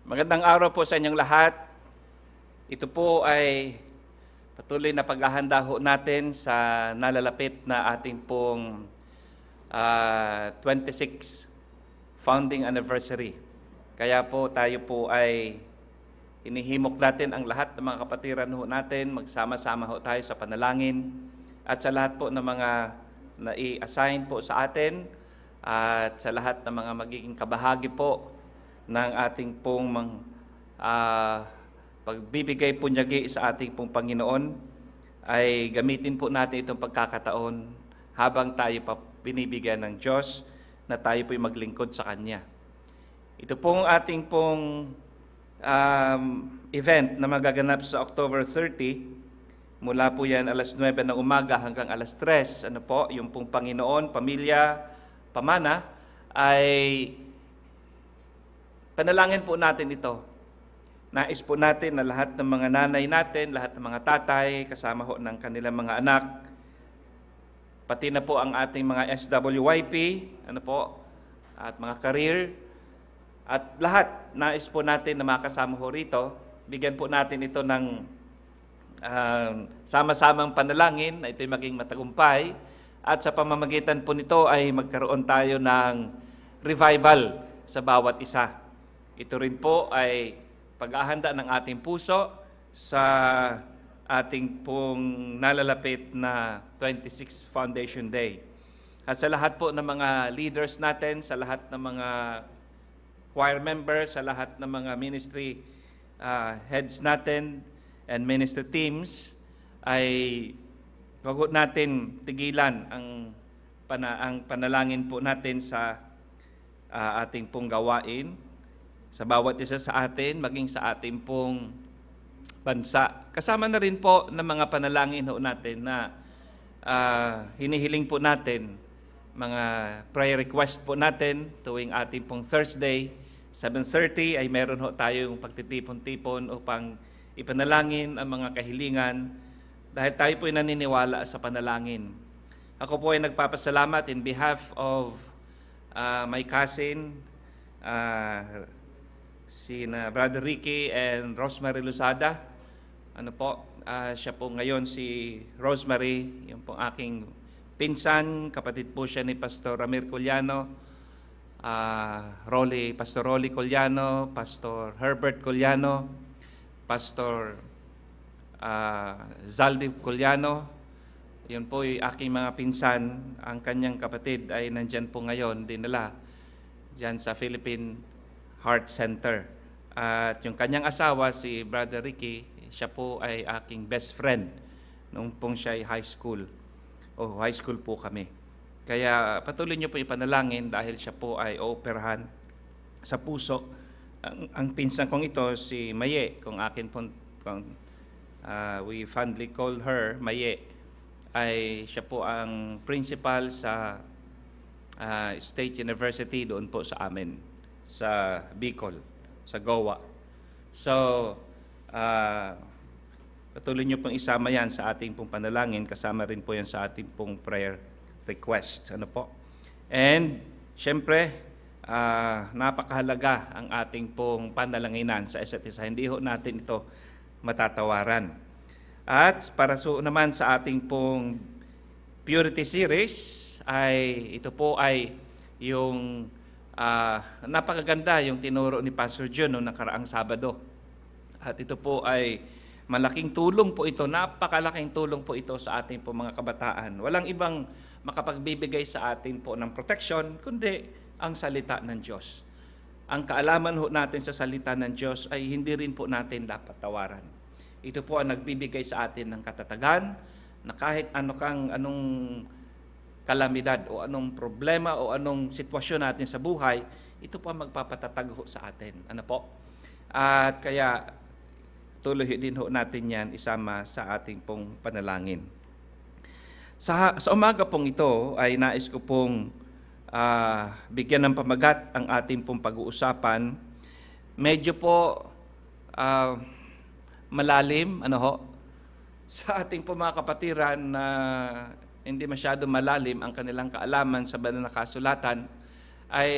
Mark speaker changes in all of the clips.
Speaker 1: Magandang araw po sa inyong lahat. Ito po ay patuloy na paghahanda ho natin sa nalalapit na ating pong 26th founding anniversary. Kaya po tayo po ay hinihimok natin ang lahat ng mga kapatiran ho natin, magsama-sama ho tayo sa panalangin at sa lahat po ng mga nai-assign po sa atin at sa lahat ng mga magiging kabahagi po ng ating pong pagbibigay punyagi sa ating pong Panginoon, ay gamitin po natin itong pagkakataon habang tayo pa binibigyan ng Diyos na tayo po'y maglingkod sa Kanya. Ito pong ating pong event na magaganap sa October 30, mula po yan alas 9 ng umaga hanggang alas 3, yung pong Panginoon, Pamilya, Pamana, ay panalangin po natin ito. Nais po natin na lahat ng mga nanay natin, lahat ng mga tatay, kasama ho ng kanilang mga anak, pati na po ang ating mga SWYP, at mga career, at lahat, nais po natin na makasama ho rito. Bigyan po natin ito ng sama-samang panalangin na ito'y maging matagumpay, at sa pamamagitan po nito ay magkaroon tayo ng revival sa bawat isa. Ito rin po ay paghahanda ng ating puso sa ating pong nalalapit na 26th Foundation Day. At sa lahat po ng mga leaders natin, sa lahat ng mga choir members, sa lahat ng mga ministry heads natin and ministry teams, ay wag natin tigilan ang panalangin po natin sa ating pong gawain, sa bawat isa sa atin, maging sa ating pong bansa. Kasama na rin po ng mga panalangin ho natin na hinihiling po natin, mga prayer request po natin tuwing ating pong Thursday, 7:30 ay meron ho tayong pagtitipon-tipon upang ipanalangin ang mga kahilingan dahil tayo po ay naniniwala sa panalangin. Ako po ay nagpapasalamat in behalf of my cousin, si Brother Ricky and Rosemary Luzada. Siya po ngayon si Rosemary, yung pong aking pinsan, kapatid po siya ni Pastor Ramir Collano, Pastor Rolly Collano, Pastor Herbert Collano, Pastor Zaldi Collano. Yun po yung aking mga pinsan. Ang kanyang kapatid ay nandyan po ngayon, dinala dyan sa Philippine Heart Center. At yung kanyang asawa, si Brother Ricky, siya po ay aking best friend nung pong siya ay high school. High school po kami. Kaya patuloy niyo po ipanalangin dahil siya po ay ooperahan sa puso. Ang pinsan kong ito, si Maye, we fondly call her Maye, ay siya po ang principal sa State University doon po sa amin, sa Bicol, sa Goa. So, patuloy niyo pong isama yan sa ating pong panalangin, kasama rin po yan sa ating pong prayer request. And, syempre, napakahalaga ang ating pong panalanginan sa isa't isa. Hindi ho natin ito matatawaran. At para naman sa ating pong Purity Series, ito po ay yung napakaganda yung tinuro ni Pastor John noong nakaraang Sabado. At ito po ay malaking tulong po ito, napakalaking tulong po ito sa ating po mga kabataan. Walang ibang makapagbibigay sa atin po ng protection, kundi ang salita ng Diyos. Ang kaalaman ho natin sa salita ng Diyos ay hindi rin po natin dapat tawaran. Ito po ang nagbibigay sa atin ng katatagan na kahit anong kalamidad o anong problema o anong sitwasyon natin sa buhay, ito po ang magpapatatag ho sa atin. At kaya tuloy din ho natin yan isama sa ating pong panalangin. Sa umaga pong ito ay nais ko pong bigyan ng pamagat ang ating pong pag-uusapan. Medyo po malalim, sa ating po mga kapatiran na hindi masyado malalim ang kanilang kaalaman sa banal na kasulatan, ay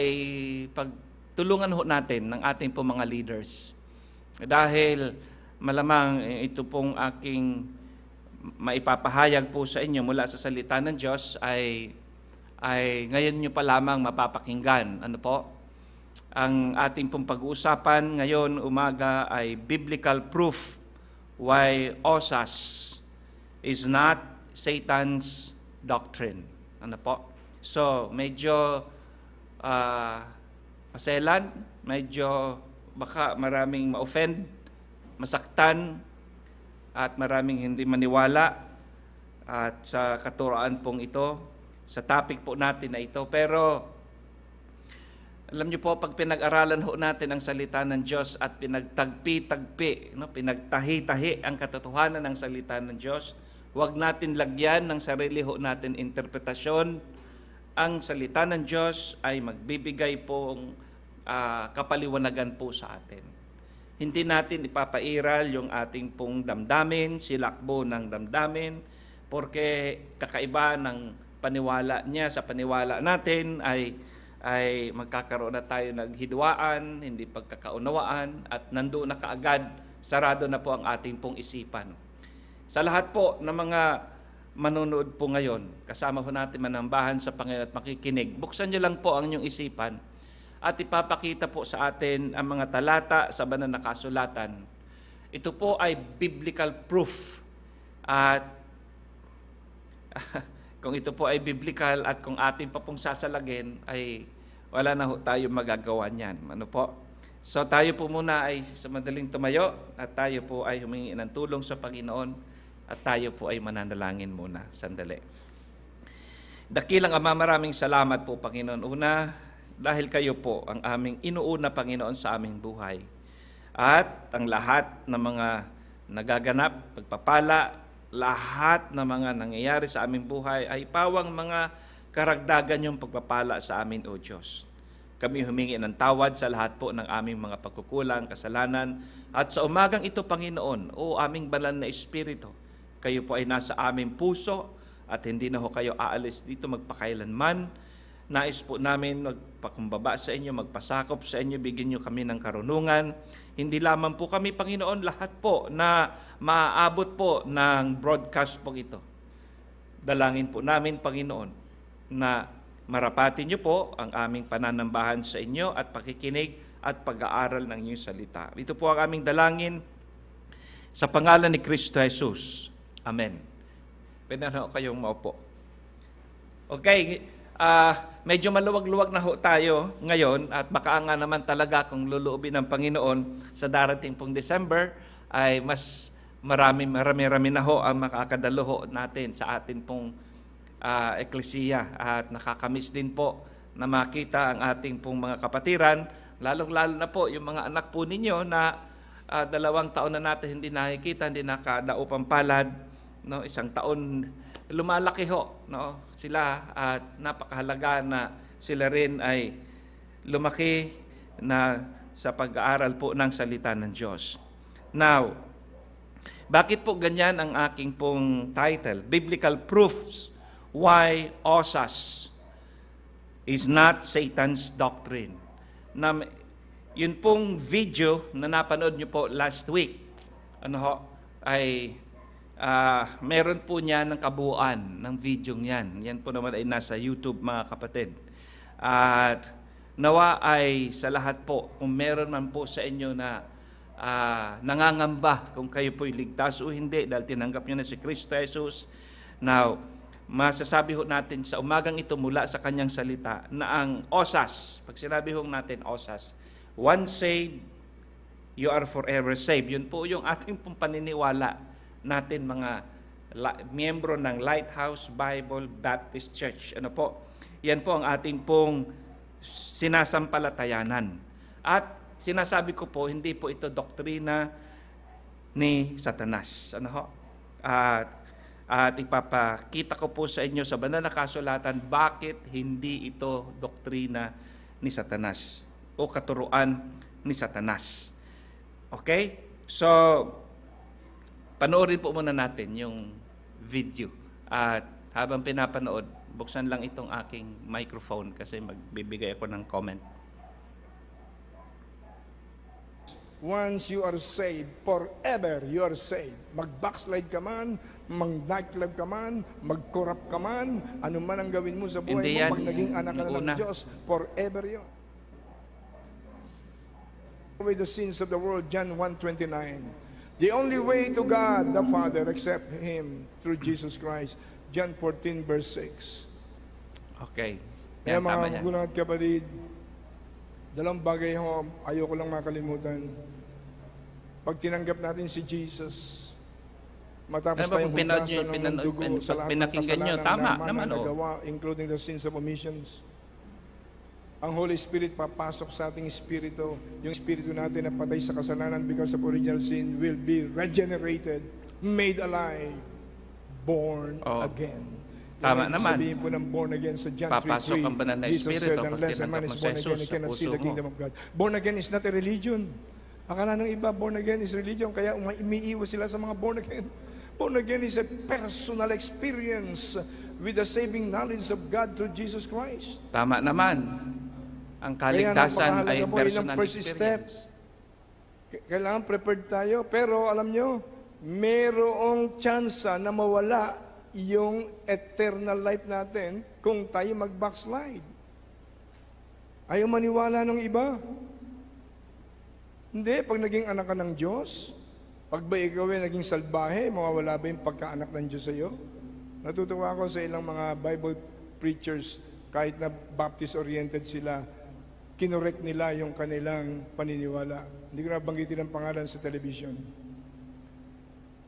Speaker 1: pag tulungan ho natin ng ating po mga leaders. Dahil malamang ito pong aking maipapahayag po sa inyo mula sa salita ng Diyos ay ngayon nyo pa lamang mapapakinggan. Ano po? Ang ating pong pag-uusapan ngayon umaga ay biblical proof why OSAS is not Satan's doctrine. Ano po? So, medyo maselan, medyo baka maraming ma-offend, masaktan, at maraming hindi maniwala at sa katuroan pong ito, sa topic po natin na ito. Pero alam niyo po, pag pinag-aralan ho natin ang salita ng Diyos at pinagtagpi-tagpi, pinagtahi-tahi ang katotohanan ng salita ng Diyos, huwag natin lagyan ng sarili ho natin interpretasyon. Ang salita ng Diyos ay magbibigay pong kapaliwanagan po sa atin. Hindi natin ipapairal yung ating pong damdamin, silakbo ng damdamin, porque kakaiba ng paniwala niya sa paniwala natin ay magkakaroon na tayo naghidwaan, hindi pagkakaunawaan, at nandoon na kaagad, sarado na po ang ating pong isipan. Sa lahat po ng mga manonood po ngayon, kasama po natin manambahan sa Panginoon at makikinig, buksan niyo lang po ang inyong isipan at ipapakita po sa atin ang mga talata sa banal na kasulatan. Ito po ay biblical proof. At kung ito po ay biblical at kung atin pa pong sasalagin, ay wala na ho tayo magagawa niyan. Ano po? So tayo po muna ay sa madaling tumayo at tayo po ay humingi ng tulong sa Panginoon at tayo po ay mananalangin muna. Sandali. Dakilang Ama, maraming salamat po, Panginoon. Una, dahil kayo po ang aming inuuna, Panginoon, sa aming buhay. At ang lahat ng mga nagaganap, pagpapala, lahat ng mga nangyayari sa aming buhay ay pawang mga karagdagan yung pagpapala sa amin, O Diyos. Kami humingi ng tawad sa lahat po ng aming mga pagkukulang, kasalanan. At sa umagang ito, Panginoon, O aming banal na Espiritu, kayo po ay nasa aming puso at hindi na ho kayo aalis dito magpakailanman. Nais po namin magpakumbaba sa inyo, magpasakop sa inyo, bigyan nyo kami ng karunungan. Hindi lamang po kami, Panginoon, lahat po na maaabot po ng broadcast po ito. Dalangin po namin, Panginoon, na marapati nyo po ang aming pananambahan sa inyo at pakikinig at pag-aaral ng inyong salita. Ito po ang aming dalangin sa pangalan ni Kristo Jesus. Amen. Pwede na kayong maupo. Okay, medyo maluwag-luwag na ho tayo ngayon at baka nga naman talaga kung luluubin ng Panginoon sa darating pong December ay mas marami na ho ang makakadalo ho natin sa atin pong eklesiya at nakakamiss din po na makita ang ating pong mga kapatiran, lalong-lalo na po yung mga anak po ninyo na 2 taon na natin hindi nakikita, hindi nakadaupang palad, no? 1 taon lumalaki ho, no, sila at napakahalaga na sila rin ay lumaki na sa pag-aaral po ng salita ng Diyos. Now, bakit po ganyan ang aking pong title? Biblical Proofs Why OSAS is Not Satan's Doctrine. Na, yun pong video na napanood nyo po last week, ay meron po niya ng kabuuan ng video niyan. Yan po naman ay nasa YouTube, mga kapatid. At nawa ay sa lahat po, kung meron man po sa inyo na nangangamba kung kayo po'y ligtas o hindi dahil tinanggap niyo na si Kristo Jesus. Now, masasabi ho natin sa umagang ito mula sa kanyang salita na ang OSAS, pag sinabi ho natin OSAS, once saved, you are forever saved. Yun po yung ating pong paniniwala natin mga miyembro ng Lighthouse Bible Baptist Church. Ano po? Yan po ang ating pong sinasampalatayanan. At sinasabi ko po, hindi po ito doktrina ni Satanas. Ano ho? At ipapakita ko po sa inyo sa banal na kasulatan bakit hindi ito doktrina ni Satanas o katuruan ni Satanas. Okay? So, panoorin po muna natin yung video. At habang pinapanood, buksan lang itong aking microphone kasi magbibigay ako ng comment.
Speaker 2: Once you are saved, forever you are saved. Mag-backslide ka man, mag-nightclub ka man, mag-corrupt ka man, ano man ang gawin mo sa buhay
Speaker 1: Hindi
Speaker 2: mo,
Speaker 1: yan.
Speaker 2: pag naging anak ka na
Speaker 1: Nung una.
Speaker 2: ng Diyos, forever yun. Away the sins of the world, John 1:29. The only way to God the Father except Him through Jesus Christ, John 14 verse 6.
Speaker 1: Okay.
Speaker 2: Kaya
Speaker 1: Yan, tama
Speaker 2: mga
Speaker 1: yan.
Speaker 2: magulang at kapatid, dalawang bagay ho, ayoko lang makalimutan. Pag tinanggap natin si Jesus, matapos
Speaker 1: Ano ba
Speaker 2: tayong
Speaker 1: kung pinanood
Speaker 2: hugasan
Speaker 1: nyo,
Speaker 2: ng dugo
Speaker 1: pag
Speaker 2: sa lahat ng
Speaker 1: pinakinggan nyo,
Speaker 2: kasalanan
Speaker 1: tama
Speaker 2: na
Speaker 1: naman, oh.
Speaker 2: nagawa, including the sins of omissions, ang Holy Spirit papasok sa ating espiritu. Yung espiritu natin na patay sa kasalanan because of original sin will be regenerated, made alive, born
Speaker 1: Oh.
Speaker 2: again.
Speaker 1: Tama
Speaker 2: Yan ang
Speaker 1: naman.
Speaker 2: sabihin po ng born again sa John 3:3.
Speaker 1: Papasok ang banal na
Speaker 2: Jesus
Speaker 1: espiritu
Speaker 2: said,
Speaker 1: pag
Speaker 2: unless a man
Speaker 1: tinanggap
Speaker 2: is
Speaker 1: mo si
Speaker 2: born again,
Speaker 1: Jesus
Speaker 2: he
Speaker 1: sa
Speaker 2: cannot see
Speaker 1: puso
Speaker 2: the
Speaker 1: mo.
Speaker 2: kingdom of God. Born again is not a religion. Akala ng iba, born again is religion, kaya umiiwas sila sa mga born again. Born again is a personal experience with the saving knowledge of God through Jesus Christ.
Speaker 1: Tama naman. Ang
Speaker 2: Kaya
Speaker 1: kaligtasan
Speaker 2: napakahalaga
Speaker 1: ay
Speaker 2: po, yun ang
Speaker 1: personal
Speaker 2: first
Speaker 1: experience.
Speaker 2: Kailangan prepared tayo, pero alam nyo, merong tsansa na mawala yung eternal life natin kung tayo mag-backslide. Ayaw maniwala ng iba. Hindi, pag naging anak ka ng Diyos, pag ba ikaw ay naging salbahe, mawawala ba yung pagkaanak ng Diyos sa iyo? Natutuwa ako sa ilang mga Bible preachers, kahit na Baptist-oriented sila, kinorek nila yung kanilang paniniwala. Hindi ko nabanggitin ang pangalan sa television.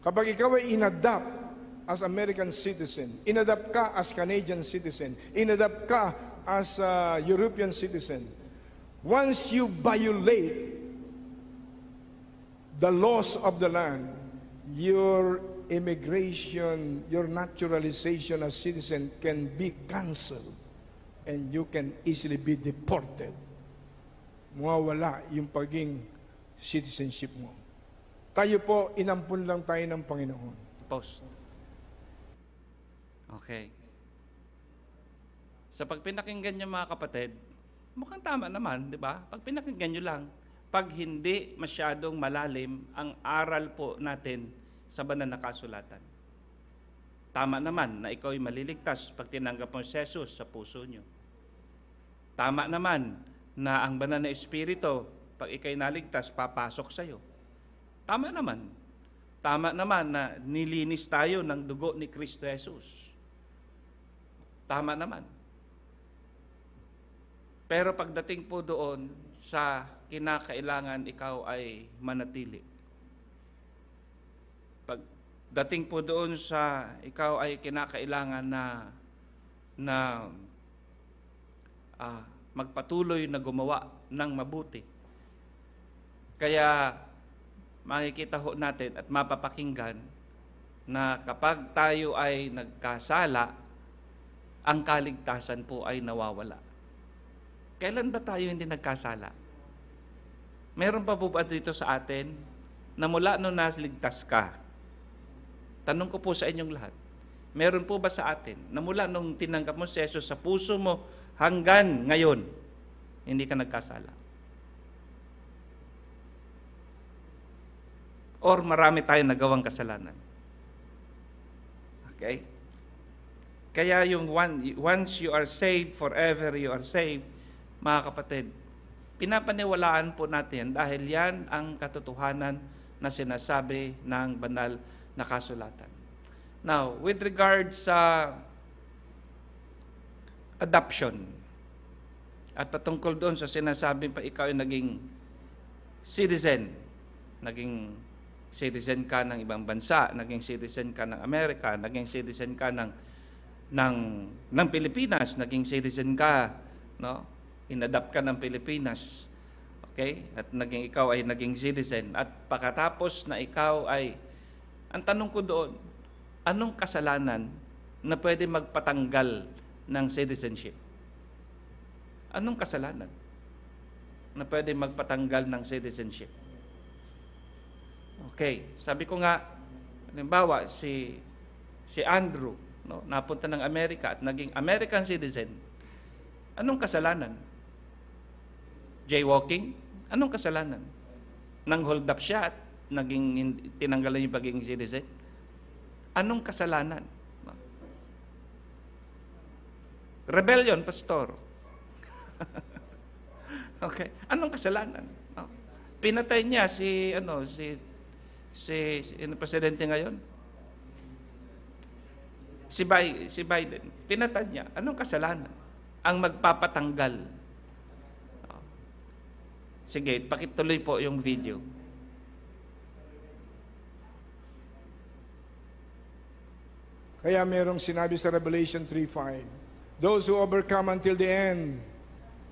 Speaker 2: Kapag ikaw ay inadapt as American citizen, inadapt ka as Canadian citizen, inadapt ka as European citizen, once you violate the laws of the land, your immigration, your naturalization as citizen can be canceled and you can easily be deported. Mawawala yung pagiging citizenship mo. Tayo po, inampun lang tayo ng Panginoon.
Speaker 1: Post. Okay. Sa pag pinakinggan nyo mga kapatid, mukhang tama naman, di ba? Pag pinakinggan nyo lang, pag hindi masyadong malalim ang aral po natin sa banal na kasulatan. Tama naman na ikaw ay maliligtas pag tinanggap mo si Jesus sa puso nyo. Tama naman na ang banal na espiritu, pag ikay naligtas, papasok sa'yo. Tama naman. Tama naman na nilinis tayo ng dugo ni Kristo Jesus. Tama naman. Pero pagdating po doon sa kinakailangan ikaw ay manatili. Pagdating po doon sa ikaw ay kinakailangan na magpatuloy na gumawa ng mabuti. Kaya makikita ho natin at mapapakinggan na kapag tayo ay nagkasala, ang kaligtasan po ay nawawala. Kailan ba tayo hindi nagkasala? Meron pa po ba dito sa atin na mula nung naligtas ka? Tanong ko po sa inyong lahat. Meron po ba sa atin na mula nung tinanggap mo si Jesus sa puso mo hanggang ngayon, hindi ka nagkasala? Or marami tayong nagawang kasalanan? Okay? Kaya yung once you are saved, forever you are saved, mga kapatid, pinapaniwalaan po natin dahil yan ang katotohanan na sinasabi ng banal na kasulatan. Now, with regard sa adoption, at patungkol doon sa sinasabing pa ikaw ay naging citizen ka ng ibang bansa, naging citizen ka ng Amerika, naging citizen ka ng Pilipinas, naging citizen ka, no? Inadapt ka ng Pilipinas. Okay? At ikaw ay naging citizen. At pagkatapos na ikaw ay, ang tanong ko doon, anong kasalanan na pwede magpatanggal ng citizenship? Anong kasalanan na pwede magpatanggal ng citizenship? Okay, sabi ko nga, halimbawa, si Andrew, no, napunta ng Amerika at naging American citizen. Anong kasalanan? Jaywalking? Anong kasalanan? nang hold up siya at tinanggalan yung pagiging citizen? Anong kasalanan? Rebellion, pastor. Okay. Anong kasalanan? Pinatay niya si presidente ngayon? Si Biden. Pinatay niya. Anong kasalanan? Ang magpapatanggal. Sige, pakituloy po yung video.
Speaker 2: Kaya merong sinabi sa Revelation 3:5, those who overcome until the end,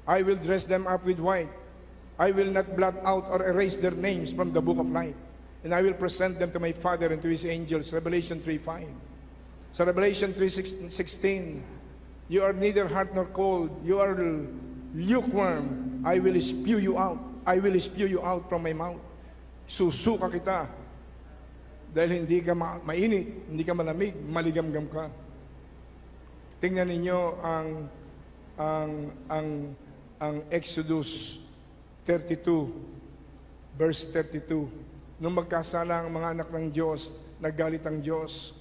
Speaker 2: I will dress them up with white. I will not blot out or erase their names from the book of life. And I will present them to my Father and to His angels. Revelation 3:5. Sa Revelation 3:16, you are neither hot nor cold. You are lukewarm. I will spew you out. I will spew you out from my mouth. Susuka kita. Dahil hindi ka mainit, hindi ka malamig, maligamgam ka. Tingnan ninyo ang Exodus 32, verse 32. Nung magkasala ang mga anak ng Diyos, naggalit ang Diyos,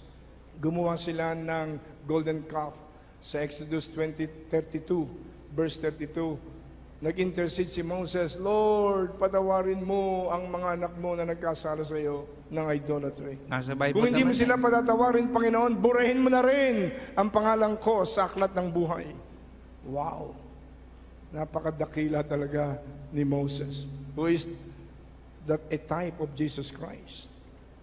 Speaker 2: gumawa sila ng golden calf. Sa Exodus 32, verse 32, nag-intercede si Moses, Lord, patawarin mo ang mga anak mo na nagkasala sa iyo ng idolatry.
Speaker 1: Nasa Bible
Speaker 2: Kung hindi mo
Speaker 1: naman
Speaker 2: sila patatawarin, Panginoon, burahin mo na rin ang pangalan ko sa aklat ng buhay. Wow! Napakadakila talaga ni Moses, who is that a type of Jesus Christ.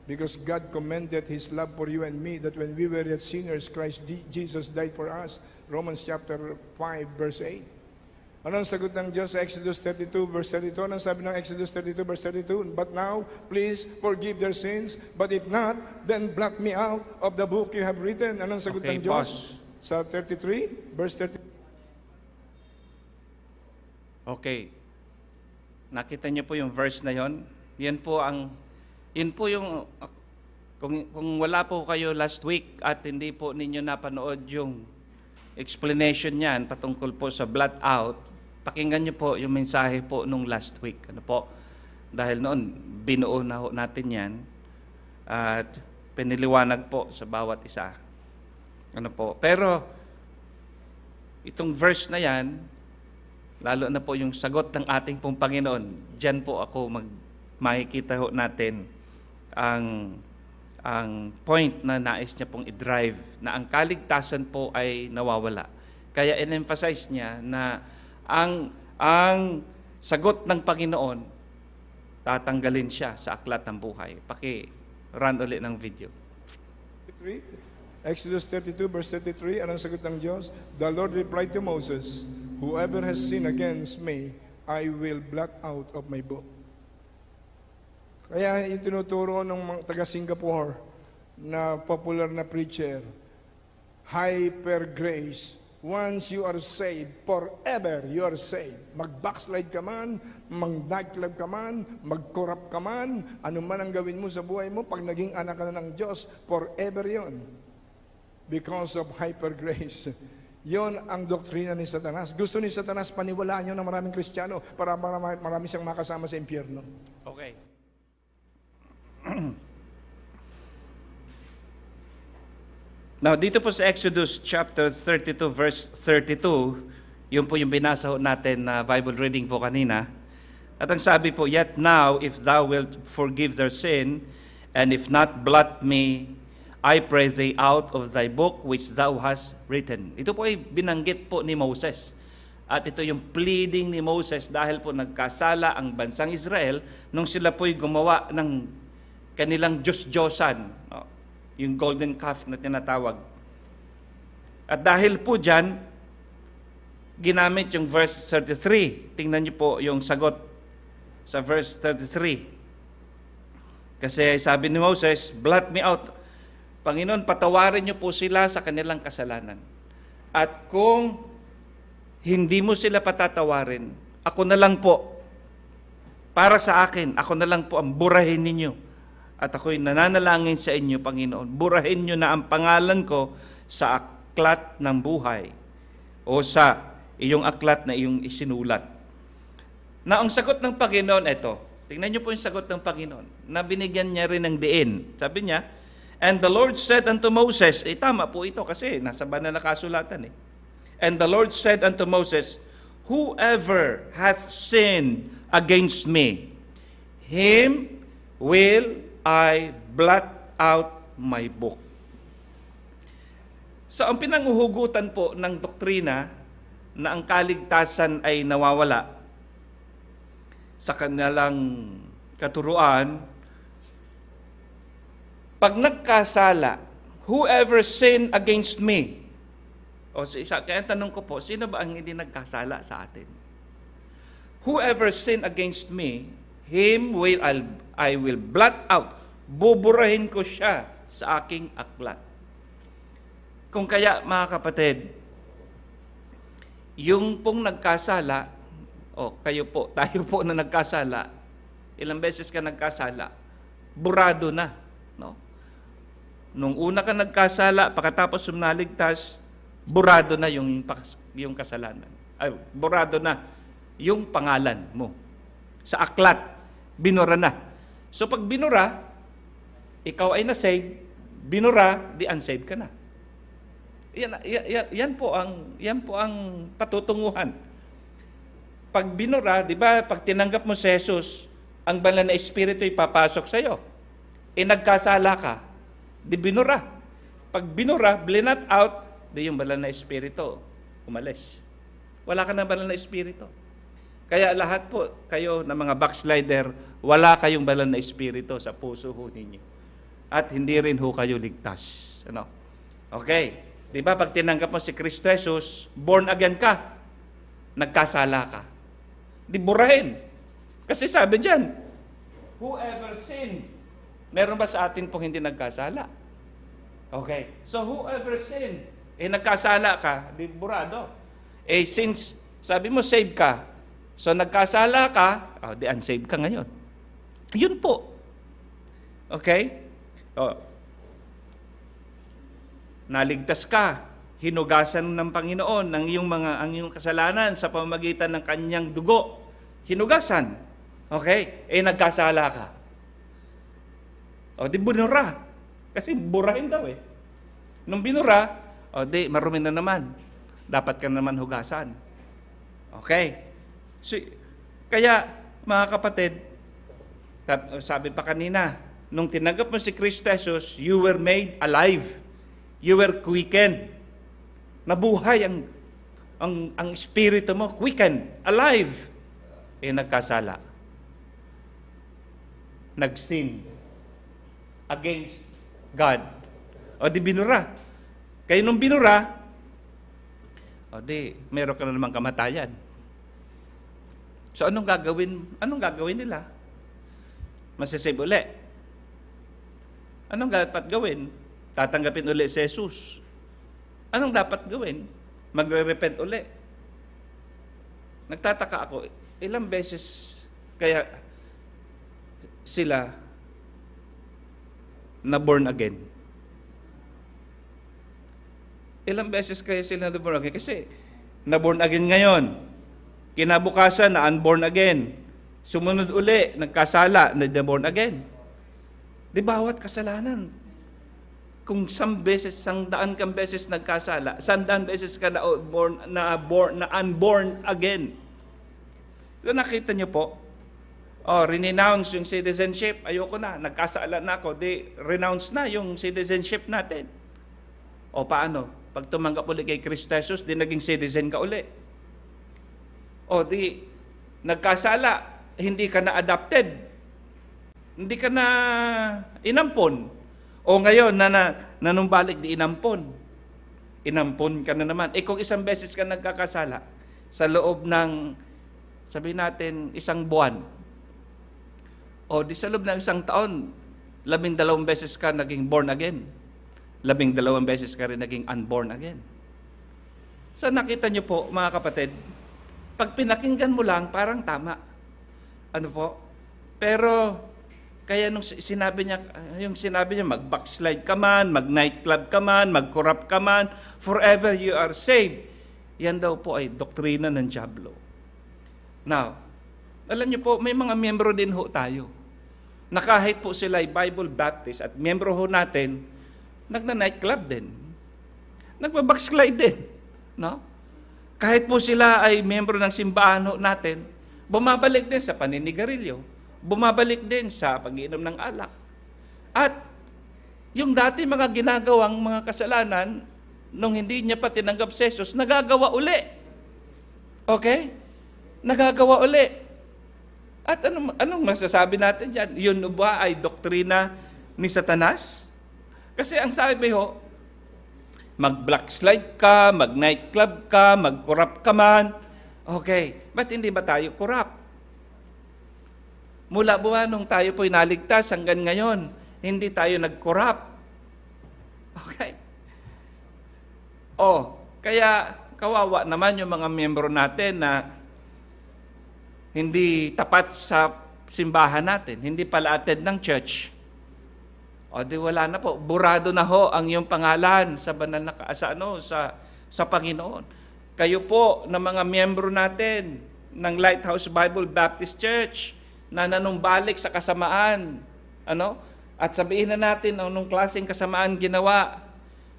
Speaker 2: Because God commended His love for you and me, that when we were yet sinners, Christ Jesus died for us. Romans chapter 5, verse 8. Anong sagot ng Diyos sa Exodus 32, verse 32? Anong sabi ng Exodus 32, verse 32? But now, please forgive their sins, but if not, then blot me out of the book you have written. Anong sagot ng Diyos? Sa 33, verse 33.
Speaker 1: Okay. Nakita niyo po yung verse na yon. Yun po yung kung wala po kayo last week at hindi po ninyo napanood yung explanation niyan patungkol po sa blot out, pakinggan niyo po yung mensahe po nung last week. Ano po? Dahil noon binuo na natin 'yan at piniliwanag po sa bawat isa. Ano po? Pero itong verse na 'yan, lalo na po yung sagot ng ating pong Panginoon, diyan po ako makikita ho natin ang point na nais niya pong i-drive, na ang kaligtasan po ay nawawala. Kaya in-emphasize niya na ang sagot ng Panginoon, tatanggalin siya sa aklat ng buhay. Paki-run ulit ng video.
Speaker 2: Exodus 32, verse 33, anong sagot ng Diyos? The Lord replied to Moses, whoever has sinned against me, I will blot out of my book. Kaya itinuturo ng mga taga-Singapore na popular na preacher, hyper grace. Once you are saved, forever you are saved. Mag-backslide ka man, mag-nightclub ka man, mag-corrupt ka man, ano man ang gawin mo sa buhay mo, pag naging anak ka na ng Diyos, forever yon. Because of hyper grace. Yon ang doktrina ni Satanas. Gusto ni Satanas paniwalaan yun ng maraming Kristiyano para marami siyang makasama sa impyerno.
Speaker 1: Okay. Now, dito po sa Exodus chapter 32, verse 32, yun po yung binasa natin na Bible reading po kanina. At ang sabi po, yet now, if thou wilt forgive their sin, and if not, blot me, I pray thee out of thy book which thou hast written. Ito po ay binanggit po ni Moses. At ito yung pleading ni Moses dahil po nagkasala ang bansang Israel nung sila po'y gumawa ng kanilang Diyos-Diyosan, yung golden calf na tinatawag. At dahil po dyan, ginamit yung verse 33. Tingnan niyo po yung sagot sa verse 33. Kasi sabi ni Moses, blot me out. Panginoon, patawarin niyo po sila sa kanilang kasalanan. At kung hindi mo sila patatawarin, ako na lang po, para sa akin, ako na lang po ang burahin ninyo. At ako'y nananalangin sa inyo, Panginoon, burahin nyo na ang pangalan ko sa aklat ng buhay o sa iyong aklat na iyong isinulat. Na ang sagot ng Panginoon, ito, Tingnan niyo po yung sagot ng Panginoon, na binigyan niya rin ng diin. Sabi niya, and the Lord said unto Moses, tama po ito kasi nasa banal na kasulatan eh. And the Lord said unto Moses, whoever hath sinned against me, him will I blot out my book. So ang pinanguhugutan po ng doktrina na ang kaligtasan ay nawawala sa kanilang katuruan, pag nagkasala, whoever sinned against me, kaya tanong ko po, sino ba ang hindi nagkasala sa atin? Whoever sinned against me, him will I will blot out. Buburahin ko siya sa aking aklat. Kung kaya, mga kapatid, yung pong nagkasala, kayo po, tayo po na nagkasala, ilang beses ka nagkasala, burado na. No? Nung una ka nagkasala, pagkatapos sumaligtas, burado na yung kasalanan. Ay, burado na yung pangalan mo. Sa aklat, binura na. So pag binura, ikaw ay na-save, binura, di unsaved ka na. Yan po ang patutunguhan. Pag binura, di ba, pag tinanggap mo si Jesus, ang banal na Espiritu ay papasok sa iyo. Nagkasala ka, di binura. Pag binura, blinat out, di yung banal na Espiritu umalis. Wala ka ng banal na Espiritu. Kaya lahat po kayo na mga backslider, wala kayong banal na Espiritu sa puso ho ninyo. At hindi rin ho kayo ligtas. Ano? Okay. Di ba, pag tinanggap mo si Kristo Jesus, born again ka, nagkasala ka. Di burahin. Kasi sabi dyan, whoever sinned, meron ba sa atin pong hindi nagkasala? Okay. So whoever sinned, nagkasala ka, di burado. Since sabi mo save ka, so nagkasala ka, di unsaved ka ngayon. Yun po. Okay? Naligtas ka, hinugasan ng Panginoon ang iyong kasalanan sa pamamagitan ng kanyang dugo. Hinugasan. Okay? Nagkasala ka. Di binura. Kasi burahin daw eh. Nung binura, di marumi na naman. Dapat ka naman hugasan. Okay? So, kaya, mga kapatid, sabi pa kanina, nung tinanggap mo si Kristo Jesus, you were made alive. You were quickened. Nabuhay ang espiritu mo, quickened, alive. Nagkasala. Nag-sin against God. Di binura. Kaya nung binura, di meron ka na namang kamatayan. So anong gagawin nila? Masasave uli. Anong dapat gawin? Tatanggapin uli si Jesus. Anong dapat gawin? Magre-repent uli. Nagtataka ako, ilang beses kaya sila na born again? Ilang beses kaya sila na born again? Kasi na born again ngayon, kinabukasan na unborn again, sumunod uli, nagkasala, na born again. Di bawat kasalanan, kung sandaan kang beses nagkasala, sandaan beses ka na unborn again. So nakita niyo po, renounce yung citizenship, ayoko na, nagkasala na ako, renounce na yung citizenship natin. Paano? Pag tumanggap ulit kay Kristo Jesus, di naging citizen ka ulit. Nagkasala, hindi ka na adopted, hindi ka na inampon. Ngayon, nanumbalik di inampon. Inampon ka na naman. Kung isang beses ka nagkakasala, sa loob ng, sabihin natin, isang buwan, di sa loob ng isang taon, 12 beses ka naging born again. 12 beses ka rin naging unborn again. So nakita niyo po, mga kapatid, pag pinakinggan mo lang, parang tama. Ano po? Pero, kaya nung sinabi niya, mag-backslide ka man, mag-nightclub ka man, mag-corrupt ka man, forever you are saved. Yan daw po ay doktrina ng dyablo. Now, Alam niyo po, may mga miyembro din ho tayo na kahit po sila ay Bible Baptist at miyembro ho natin, nagna-nightclub din. Nagbabackslide din. No? Kahit po sila ay miyembro ng simbahan ho natin, bumabalik din sa paninigarilyo. Bumabalik din sa pag-iinom ng alak. At yung dati mga ginagawang mga kasalanan, nung hindi niya pa tinanggap si Jesus, nagagawa uli. Okay? Nagagawa uli. At anong masasabi natin dyan? Yun ba ay doktrina ni Satanas? Kasi ang sabi ho, mag-blackslide ka, mag-nightclub ka, mag-corrupt ka man. Okay, ba't hindi ba tayo corrupt? Mula buwan nung tayo po'y naligtas hanggang ngayon, hindi tayo nag-corrupt. Okay? Kaya kawawa naman yung mga miyembro natin na hindi tapat sa simbahan natin, hindi pala attend ng church. Di wala na po, burado na ho ang iyong pangalan sa banal na sa Panginoon. Kayo po na mga miyembro natin ng Lighthouse Bible Baptist Church na nanumbalik sa kasamaan, At sabihin na natin anong klaseng kasamaan ginawa.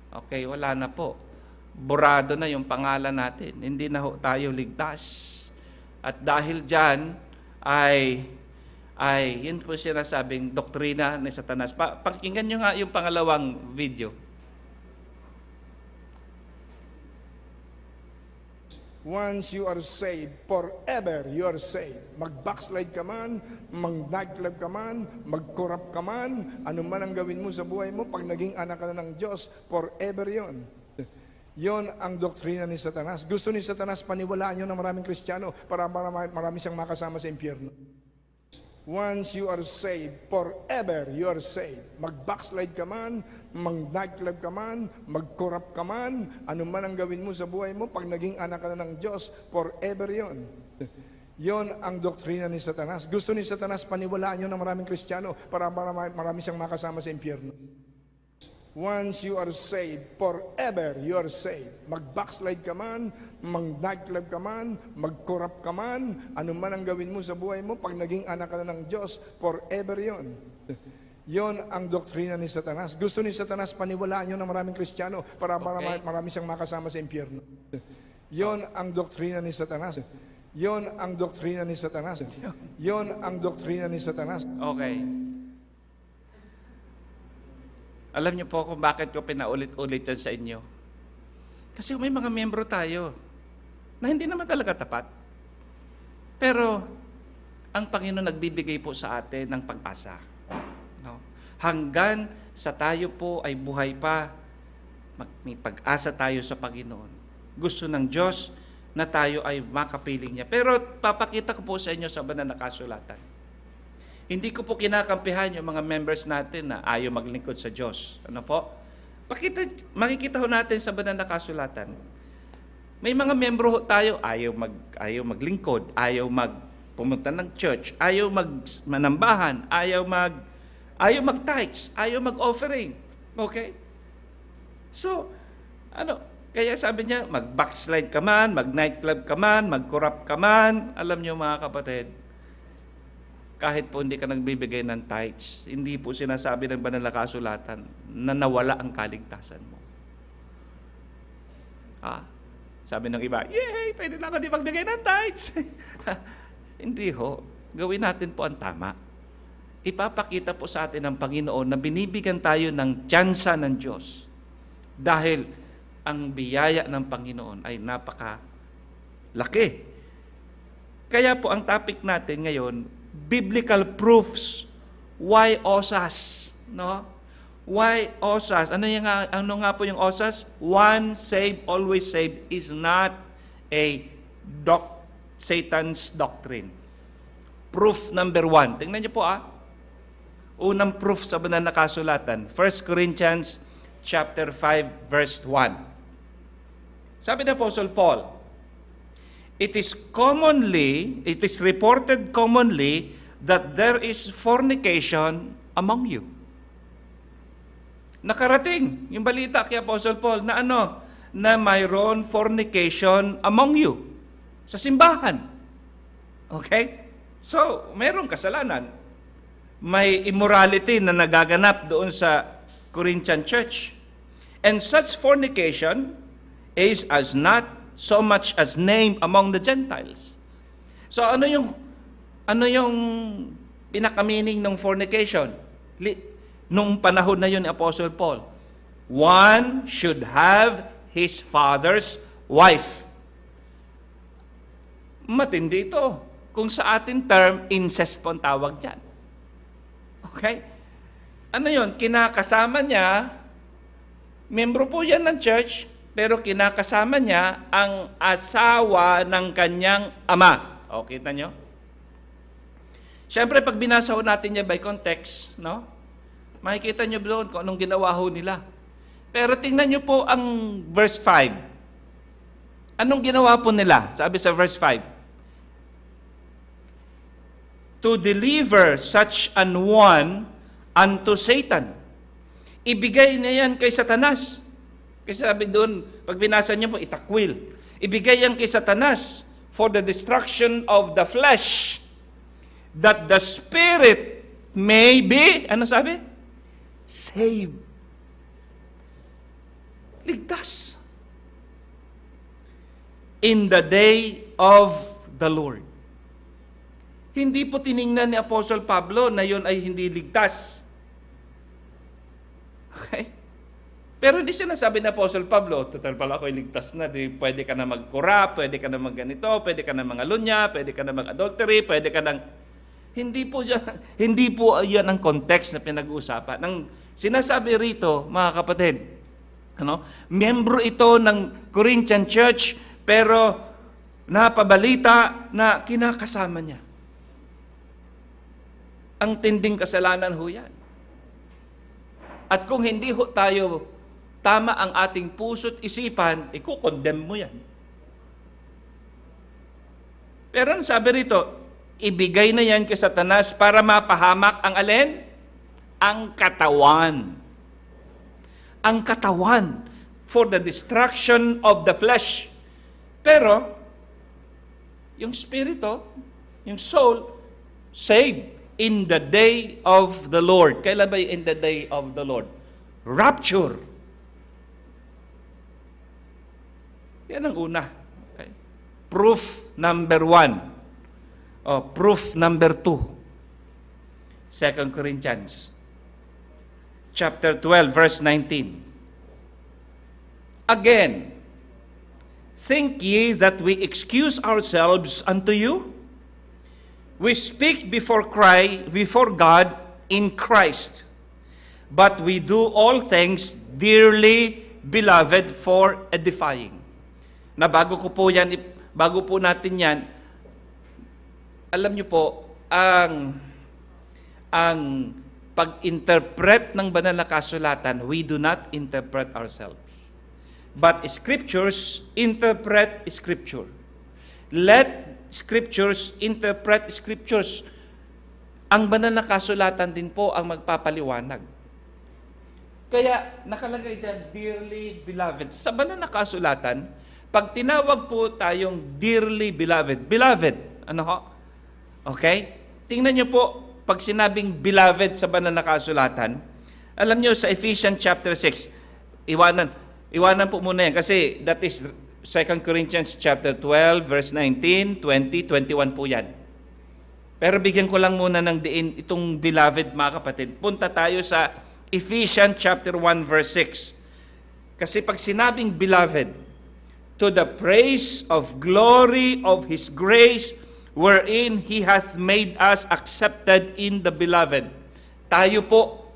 Speaker 1: Okay, wala na po. Burado na yung pangalan natin. Hindi na ho tayo ligtas. At dahil dyan, yun po sinasabing doktrina ni Satanas. Pakinggan nyo nga yung pangalawang video.
Speaker 2: Once you are saved, forever you are saved. Mag-backslide ka man, mag-nightclub ka man, mag-corrupt ka man, ano man ang gawin mo sa buhay mo, pag naging anak ka na ng Diyos, forever yon. Yon ang doktrina ni Satanas. Gusto ni Satanas paniwalaan yun ng maraming Kristiyano para marami siyang makasama sa impyerno. Once you are saved, forever you are saved. Mag-backslide ka man, mag-nightclub ka man, mag-corrupt ka man, ano man ang gawin mo sa buhay mo, pag naging anak ka na ng Diyos, forever yon. Yon ang doktrina ni Satanas. Gusto ni Satanas paniwalaan yun ng maraming Kristiyano para marami siyang makasama sa impyerno. Once you are saved, forever you are saved. Mag-backslide ka man, mag-nightclub ka man, mag-corrupt ka man, ano man ang gawin mo sa buhay mo, pag naging anak ka na ng Diyos, forever yon. Yon ang doktrina ni Satanas. Gusto ni Satanas paniwalaan yun ng maraming Kristiyano para marami siyang makasama sa impyerno. Yon ang doktrina ni Satanas. Yon ang doktrina ni Satanas. Yon ang doktrina ni Satanas.
Speaker 1: Okay. Alam niyo po kung bakit ko pinaulit-ulit yan sa inyo. Kasi may mga miyembro tayo na hindi naman talaga tapat. Pero ang Panginoon nagbibigay po sa atin ng pag-asa. No? Hanggang sa tayo po ay buhay pa, may pag-asa tayo sa Panginoon. Gusto ng Diyos na tayo ay makapiling niya. Pero papakita ko po sa inyo sa banal na kasulatan. Hindi ko po kinakampihan yung mga members natin na ayaw maglingkod sa Diyos. Ano po? Makikita ho natin sa banal na kasulatan. May mga membro tayo, ayaw maglingkod, ayaw pumunta ng church, ayaw manambahan, ayaw mag-tithes, ayaw mag-offering. Okay? So, kaya sabi niya, mag-backslide ka man, mag-nightclub ka man, mag-corrupt ka man. Alam niyo mga kapatid, kahit po hindi ka nagbibigay ng tithes, hindi po sinasabi ng banal na kasulatan na nawala ang kaligtasan mo. Sabi ng iba, yay, pwede na ako di magbigay ng tithes. Hindi ho. Gawin natin po ang tama. Ipapakita po sa atin ng Panginoon na binibigyan tayo ng tsansa ng Diyos. Dahil ang biyaya ng Panginoon ay napaka-laki. Kaya po ang topic natin ngayon, biblical proofs. Why OSAS? No? Why OSAS? Ano nga po yung OSAS? One saved, always saved is not a Satan's doctrine. Proof number 1. Tingnan niyo po Unang proof sa banal na kasulatan. 1 Corinthians chapter 5 verse 1. Sabi ng Apostle Paul, It is reported commonly that there is fornication among you. Nakarating yung balita kay Apostle Paul na na mayroon fornication among you sa simbahan. Okay? So, mayroong kasalanan. May immorality na nagaganap doon sa Corinthian church. And such fornication is as not so much as named among the Gentiles. So ano yung pinaka-meaning ng fornication? Nung panahon na yun ni Apostle Paul, one should have his father's wife. Matindi ito. Kung sa ating term, incest po ang tawag dyan. Okay? Ano yun? Kinakasama niya, membro po yan ng church, pero kinakasama niya ang asawa ng kanyang ama. O, kita nyo? Siyempre, pag binasa ho natin niya by context, no? Makikita nyo doon kung anong ginawa ho nila. Pero tingnan nyo po ang verse 5. Anong ginawa po nila? Sabi sa verse 5. To deliver such an one unto Satan. Ibigay na yan kay Satanas. Kasi sabi doon, pag binasa niyo po, itakwil. Ibigay yan kay Satanas for the destruction of the flesh, that the spirit may be, ano sabi? Saved. Ligtas. In the day of the Lord. Hindi po tiningnan ni Apostle Pablo na yun ay hindi ligtas. Okay? Pero hindi sinasabi ni Apostle Pablo, total pala ako'y ligtas na, pwede ka na mag-corrupt, pwede ka na mag-ganito, pwede ka na mag-alunya, pwede ka na mag-adultery, pwede ka na... Hindi po yan ang context na pinag-uusapan. Ang sinasabi rito, mga kapatid, membro ito ng Corinthian Church, pero napabalita na kinakasama niya. Ang tinding kasalanan ho yan. At kung hindi ho tayo tama ang ating puso't isipan, ikukondemn mo yan. Pero ang sabi rito, ibigay na yan kay Satanas para mapahamak ang alin? Ang katawan. Ang katawan for the destruction of the flesh. Pero, yung spirito, yung soul, saved in the day of the Lord. Kailan ba in the day of the Lord? Rapture. Yan ang una. Okay. Proof number 1. Proof number 2. 2 Corinthians chapter 12, verse 19. Again, think ye that we excuse ourselves unto you? We speak before God in Christ, but we do all things dearly beloved for edifying. Na bago po natin yan, alam niyo po, ang pag-interpret ng banal na kasulatan, we do not interpret ourselves. But Scriptures interpret Scripture. Let Scriptures interpret Scriptures. Ang banal na kasulatan din po ang magpapaliwanag. Kaya nakalagay dyan, dearly beloved. Sa banal na kasulatan, pag tinawag po tayong dearly beloved, ano ho? Okay? Tingnan niyo po, pag sinabing beloved sa banal na kasulatan, alam niyo sa Ephesians chapter 6, iwanan po muna yan kasi that is 2 Corinthians chapter 12, verse 19, 20, 21 po yan. Pero bigyan ko lang muna ng diin itong beloved mga kapatid. Punta tayo sa Ephesians chapter 1, verse 6. Kasi pag sinabing beloved, to the praise of glory of His grace, wherein He hath made us accepted in the beloved. Tayo po,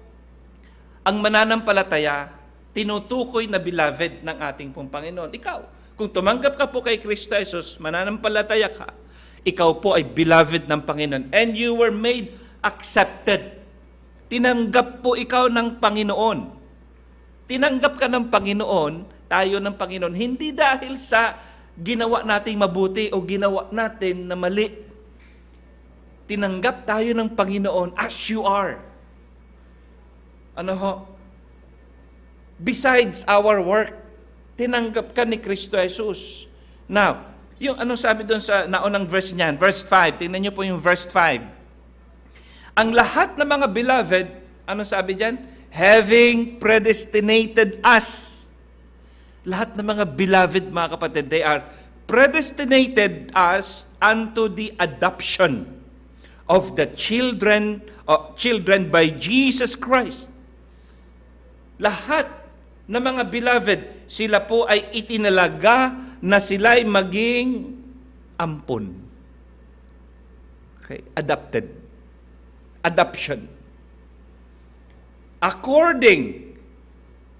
Speaker 1: ang mananampalataya, tinutukoy na beloved ng ating pong Panginoon. Ikaw, kung tumanggap ka po kay Kristo Jesus, mananampalataya ka, ikaw po ay beloved ng Panginoon. And you were made accepted. Tinanggap po ikaw ng Panginoon. Tinanggap ka ng Panginoon, tayo ng Panginoon, hindi dahil sa ginawa nating mabuti o ginawa natin na mali. Tinanggap tayo ng Panginoon as you are. Ano ho? Besides our work, tinanggap ka ni Kristo Jesus. Now, Yung anong sabi doon sa naunang verse niyan, verse 5. Tingnan niyo po yung verse 5. Ang lahat ng mga beloved, anong sabi diyan? Having predestinated us. Lahat ng mga beloved, mga kapatid, they are predestinated us unto the adoption of the children by Jesus Christ. Lahat ng mga beloved, sila po ay itinalaga na sila'y maging ampon. Okay? Adopted. Adoption. According,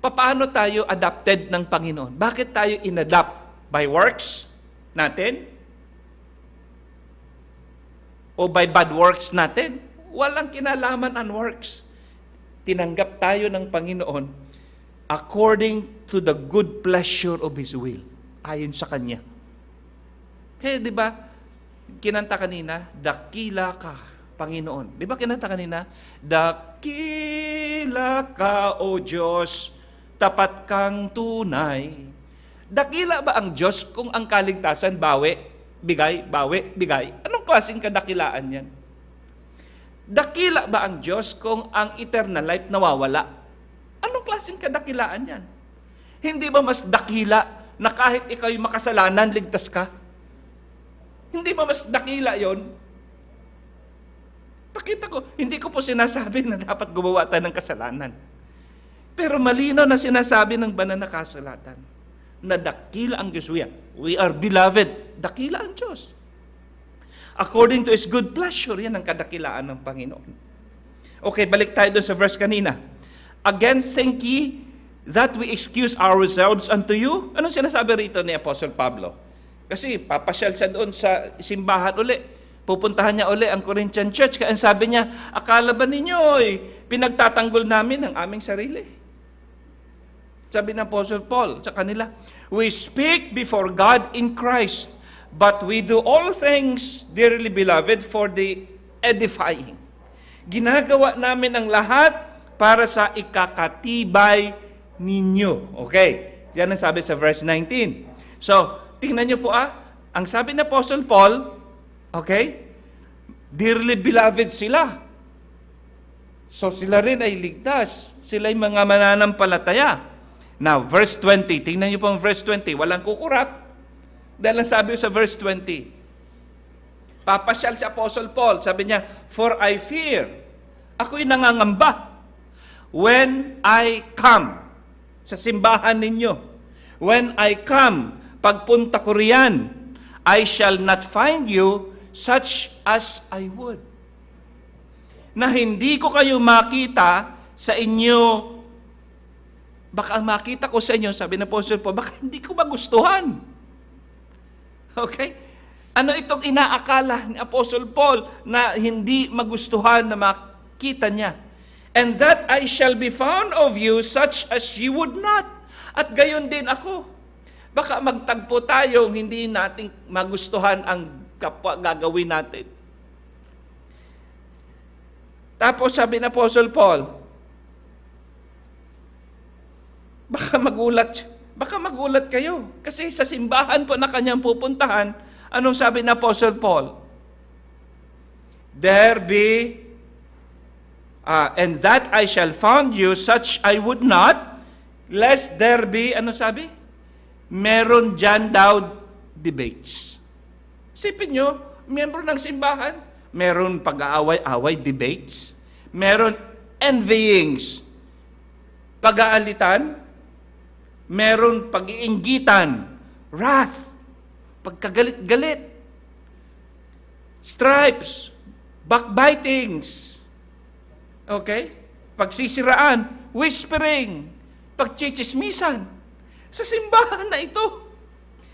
Speaker 1: paano tayo adopted ng Panginoon? Bakit tayo inadopt? By works natin? O by bad works natin? Walang kinalaman ang works. Tinanggap tayo ng Panginoon according to the good pleasure of His will. Ayon sa Kanya. Kaya di ba, kinanta kanina, dakila ka, Panginoon. Di ba kinanta kanina? Dakila ka, O Diyos, tapat kang tunay. Dakila ba ang Diyos kung ang kaligtasan, bawi, bigay, bawi, bigay? Anong klaseng kadakilaan yan? Dakila ba ang Diyos kung ang eternal life nawawala? Anong klaseng kadakilaan yan? Hindi ba mas dakila na kahit ikaw'y makasalanan, ligtas ka? Hindi ba mas dakila yon? Pakita ko, hindi ko po sinasabi na dapat gumawa tayo ng kasalanan. Pero malinaw na sinasabi ng banal na kasulatan na dakila ang Diyos. We are beloved. Dakila ang Diyos. According to His good pleasure, yan ang kadakilaan ng Panginoon. Okay, balik tayo doon sa verse kanina. Again, think ye that we excuse ourselves unto you. Anong sinasabi rito ni Apostle Pablo? Kasi papasyal siya doon sa simbahan uli. Pupuntahan niya uli ang Corinthian church. Kaya sabi niya, akala ba ninyo pinagtatanggol namin ang aming sarili? Sabi ng Apostle Paul sa kanila, we speak before God in Christ, but we do all things, dearly beloved, for the edifying. Ginagawa namin ang lahat para sa ikakatibay ninyo. Okay, yan ang sabi sa verse 19. So, tingnan niyo po ang sabi ng Apostle Paul, okay, dearly beloved sila. So, sila rin ay ligtas. Sila ay mga mananampalataya. Now, verse 20. Tingnan niyo po ang verse 20. Walang kukurap. Dahil ang sabi sa verse 20. Papasyal si Apostle Paul. Sabi niya, for I fear, ako'y nangangamba when I come sa simbahan ninyo. When I come, pagpunta ko riyan, I shall not find you such as I would. Na hindi ko kayo makita sa inyo. Baka makita ko sa inyo, sabi ng Apostle Paul, baka hindi ko magustuhan. Okay? Ano itong inaakala ni Apostle Paul na hindi magustuhan na makita niya? And that I shall be found of you such as you would not. At gayon din ako. Baka magtagpo tayong hindi natin magustuhan ang kapwa gagawin natin. Tapos sabi ng Apostle Paul, baka magulat kayo. Kasi sa simbahan po na kanyang pupuntahan, anong sabi ng Apostle Paul? There be, and that I shall found you, such I would not, lest there be, ano sabi? Meron dyan daw debates. Isipin nyo, miyembro ng simbahan, meron pag-aaway-away, debates, meron envyings, pag-aalitan, meron pag-iinggitan, wrath, pagkagalit-galit, stripes, backbitings, okay? Pagsisiraan, whispering, pagchichismisan. Sa simbahan na ito,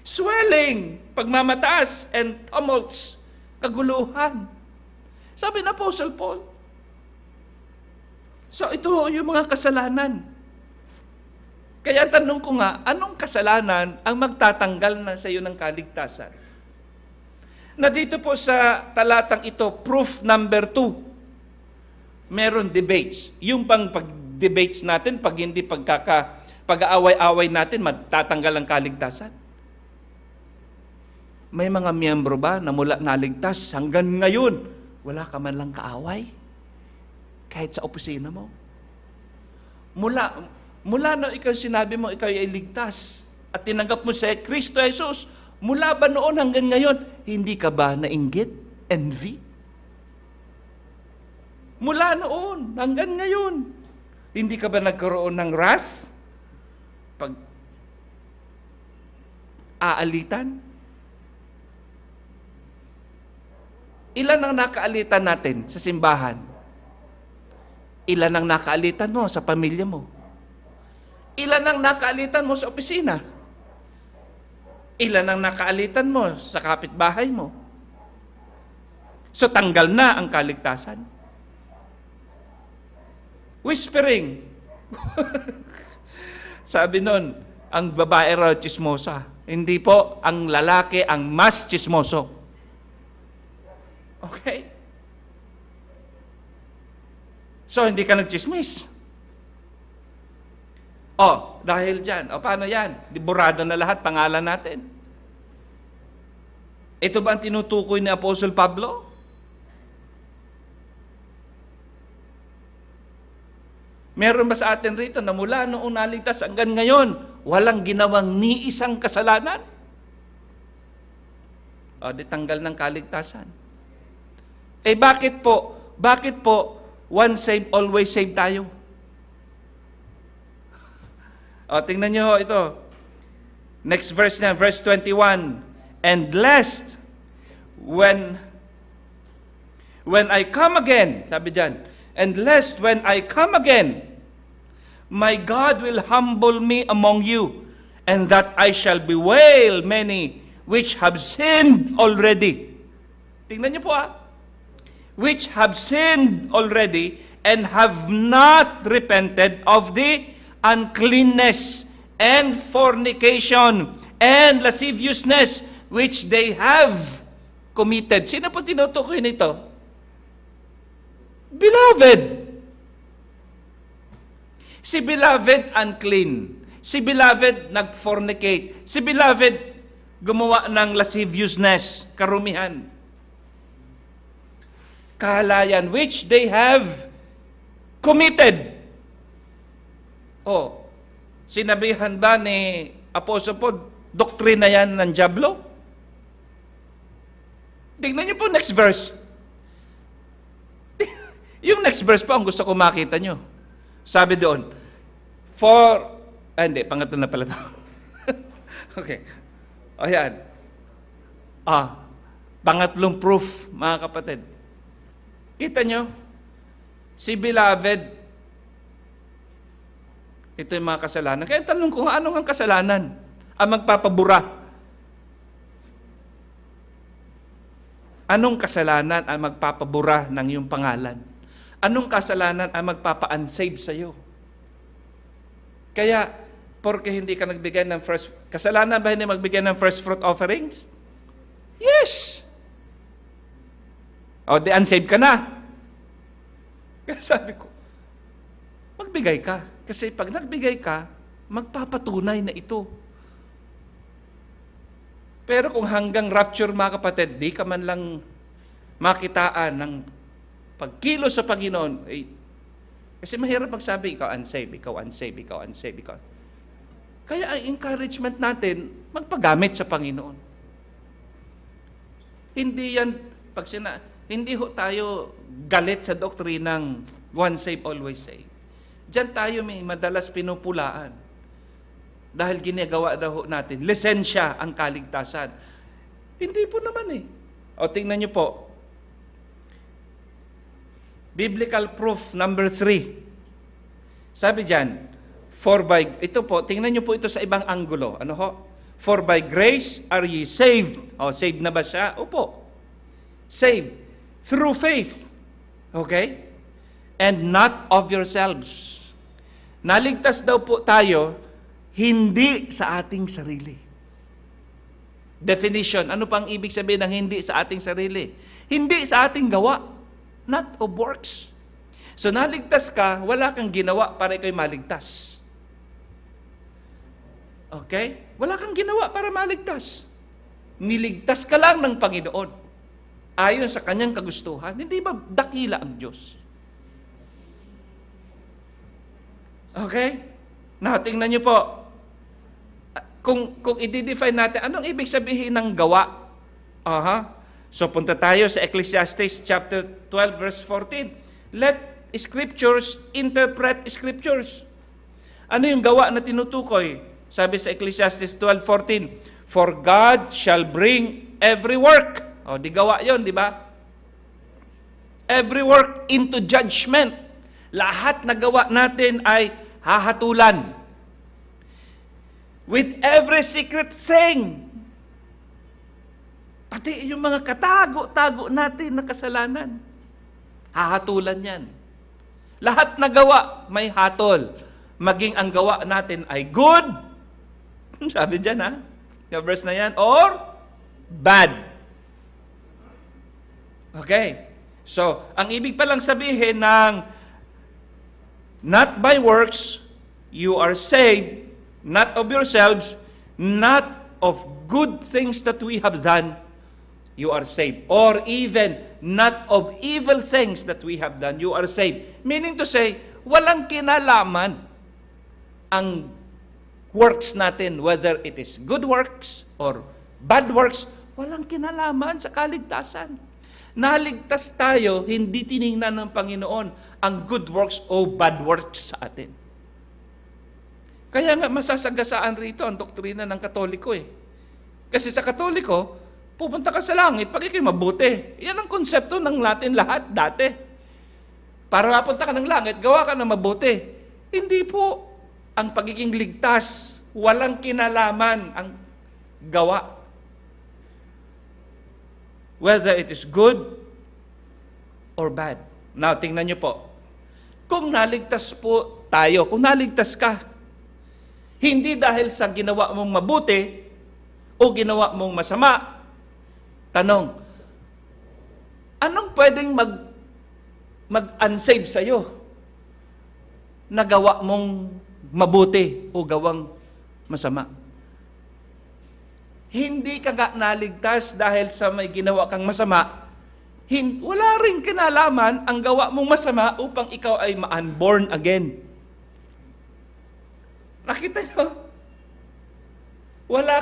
Speaker 1: swelling, pagmamataas, and tumults, kaguluhan. Sabi ng Apostle Paul. So ito yung mga kasalanan. Kaya tanong ko nga, anong kasalanan ang magtatanggal na sa iyo ng kaligtasan? Na dito po sa talatang ito, proof number 2, meron debates. Yung pang pag-debates natin, pag hindi pag-aaway-away natin, magtatanggal ang kaligtasan. May mga miyembro ba na mula naligtas hanggang ngayon, wala ka man lang kaaway? Kahit sa opisina mo. Mula na ikaw sinabi mo, ikaw ay ligtas at tinanggap mo si Kristo Jesus, mula ba noon hanggang ngayon, hindi ka ba nainggit? Envy? Mula noon hanggang ngayon, hindi ka ba nagkaroon ng wrath? Aalitan? Ilan ang nakaalitan natin sa simbahan? Ilan ang nakaalitan mo sa pamilya mo? Ilan ang nakaalitan mo sa opisina? Ilan ang nakaalitan mo sa kapitbahay mo? So tanggal na ang kaligtasan. Whispering. Sabi nun, ang babae raw chismosa. Hindi po, ang lalaki ang mas chismoso. Okay? So, hindi ka nagchismis. Dahil dyan. Paano yan? Burado na lahat, pangalan natin. Ito ba ang tinutukoy ni Apostle Pablo? Meron ba sa atin rito na mula noong naligtas hanggang ngayon, walang ginawang ni isang kasalanan? Di tanggal ng kaligtasan. Bakit po? Bakit po once saved, always saved tayo? Tingnan nyo ito. Next verse na, verse 21. And lest, when I come again, sabi dyan, and lest when I come again, my God will humble me among you, and that I shall bewail many which have sinned already. Tingnan nyo po which have sinned already and have not repented of the uncleanness and fornication and lasciviousness which they have committed. Sino po tinutukoy nito? Beloved. Si beloved unclean. Si beloved nag-fornicate. Si beloved gumawa ng lasciviousness, karumihan. Kahalayan which they have committed. Sinabihan ba ni Apostle Paul, doktrina yan ng dyablo? Tingnan niyo po next verse. Yung next verse po ang gusto ko makita nyo. Sabi doon, hindi, pangatlo na pala ito. Okay. Ayan. Pangatlong proof, mga kapatid. Kita nyo? Si beloved, ito yung mga kasalanan. Kaya tanong ko, anong ang kasalanan? Ang magpapabura. Anong kasalanan ang magpapabura ng iyong pangalan? Anong kasalanan ang magpapa-unsave sa iyo? Kaya, porque hindi ka nagbigay ng first, kasalanan ba hindi magbigay ng first fruit offerings? Yes! Di unsaved ka na. Kaya sabi ko, magbigay ka. Kasi pag nagbigay ka, magpapatunay na ito. Pero kung hanggang rapture, mga kapatid, di ka man lang makitaan ng pagkilo sa Panginoon, kasi mahirap magsabi, ikaw unsaved, ikaw unsaved, ikaw unsaved, ikaw. Kaya ang encouragement natin, magpagamit sa Panginoon. Hindi yan, hindi ho tayo galit sa doktrinang once saved, always saved. Diyan tayo may madalas pinupulaan. Dahil ginagawa daw natin, lisensya ang kaligtasan. Hindi po naman tingnan niyo po. Biblical proof number 3. Sabi diyan, ito po, tingnan niyo po ito sa ibang anggulo. Ano ho? For by grace are ye saved. Saved na ba siya? Opo. Saved. Through faith. Okay? And not of yourselves. Naligtas daw po tayo, hindi sa ating sarili. Definition, ano pang ibig sabihin ng hindi sa ating sarili? Hindi sa ating gawa, not of works. So naligtas ka, wala kang ginawa para ikaw'y maligtas. Okay? Wala kang ginawa para maligtas. Niligtas ka lang ng Panginoon ayon sa kanyang kagustuhan. Hindi ba dakila ang Diyos? Okay? Now, tingnan niyo po. Kung i-define natin, anong ibig sabihin ng gawa? So, punta tayo sa Ecclesiastes chapter 12, verse 14. Let Scriptures interpret Scriptures. Ano yung gawa na tinutukoy? Sabi sa Ecclesiastes 12:14, for God shall bring every work. Di gawa yon, di ba? Every work into judgment. Lahat na gawa natin ay hahatulan. With every secret thing. Pati yung mga katago-tago natin na kasalanan. Hahatulan yan. Lahat na gawa may hatol. Maging ang gawa natin ay good. Sabi dyan yung verse na yan. Or bad. Okay. So, ang ibig palang sabihin ng not by works, you are saved, not of yourselves, not of good things that we have done, you are saved. Or even, not of evil things that we have done, you are saved. Meaning to say, walang kinalaman ang works natin, whether it is good works or bad works, walang kinalaman sa kaligtasan. Naligtas tayo, hindi tiningnan ng Panginoon ang good works o bad works sa atin. Kaya nga masasagasaan rito ang doktrina ng Katoliko Kasi sa Katoliko, pupunta ka sa langit pag ikay mabuti. Yan ang konsepto ng natin lahat dati. Para mapunta ka ng langit, gawa ka na mabuti. Hindi po. Ang pagiging ligtas, walang kinalaman ang gawa. Whether it is good or bad. Now, tingnan niyo po. Kung naligtas po tayo, kung naligtas ka, hindi dahil sa ginawa mong mabuti o ginawa mong masama, tanong, anong pwedeng mag-unsave sa'yo na gawa mong mabuti o gawang masama? Hindi ka nga naligtas dahil sa may ginawa kang masama. Wala rin kinalaman ang gawa mong masama upang ikaw ay ma-unborn again. Nakita nyo? Wala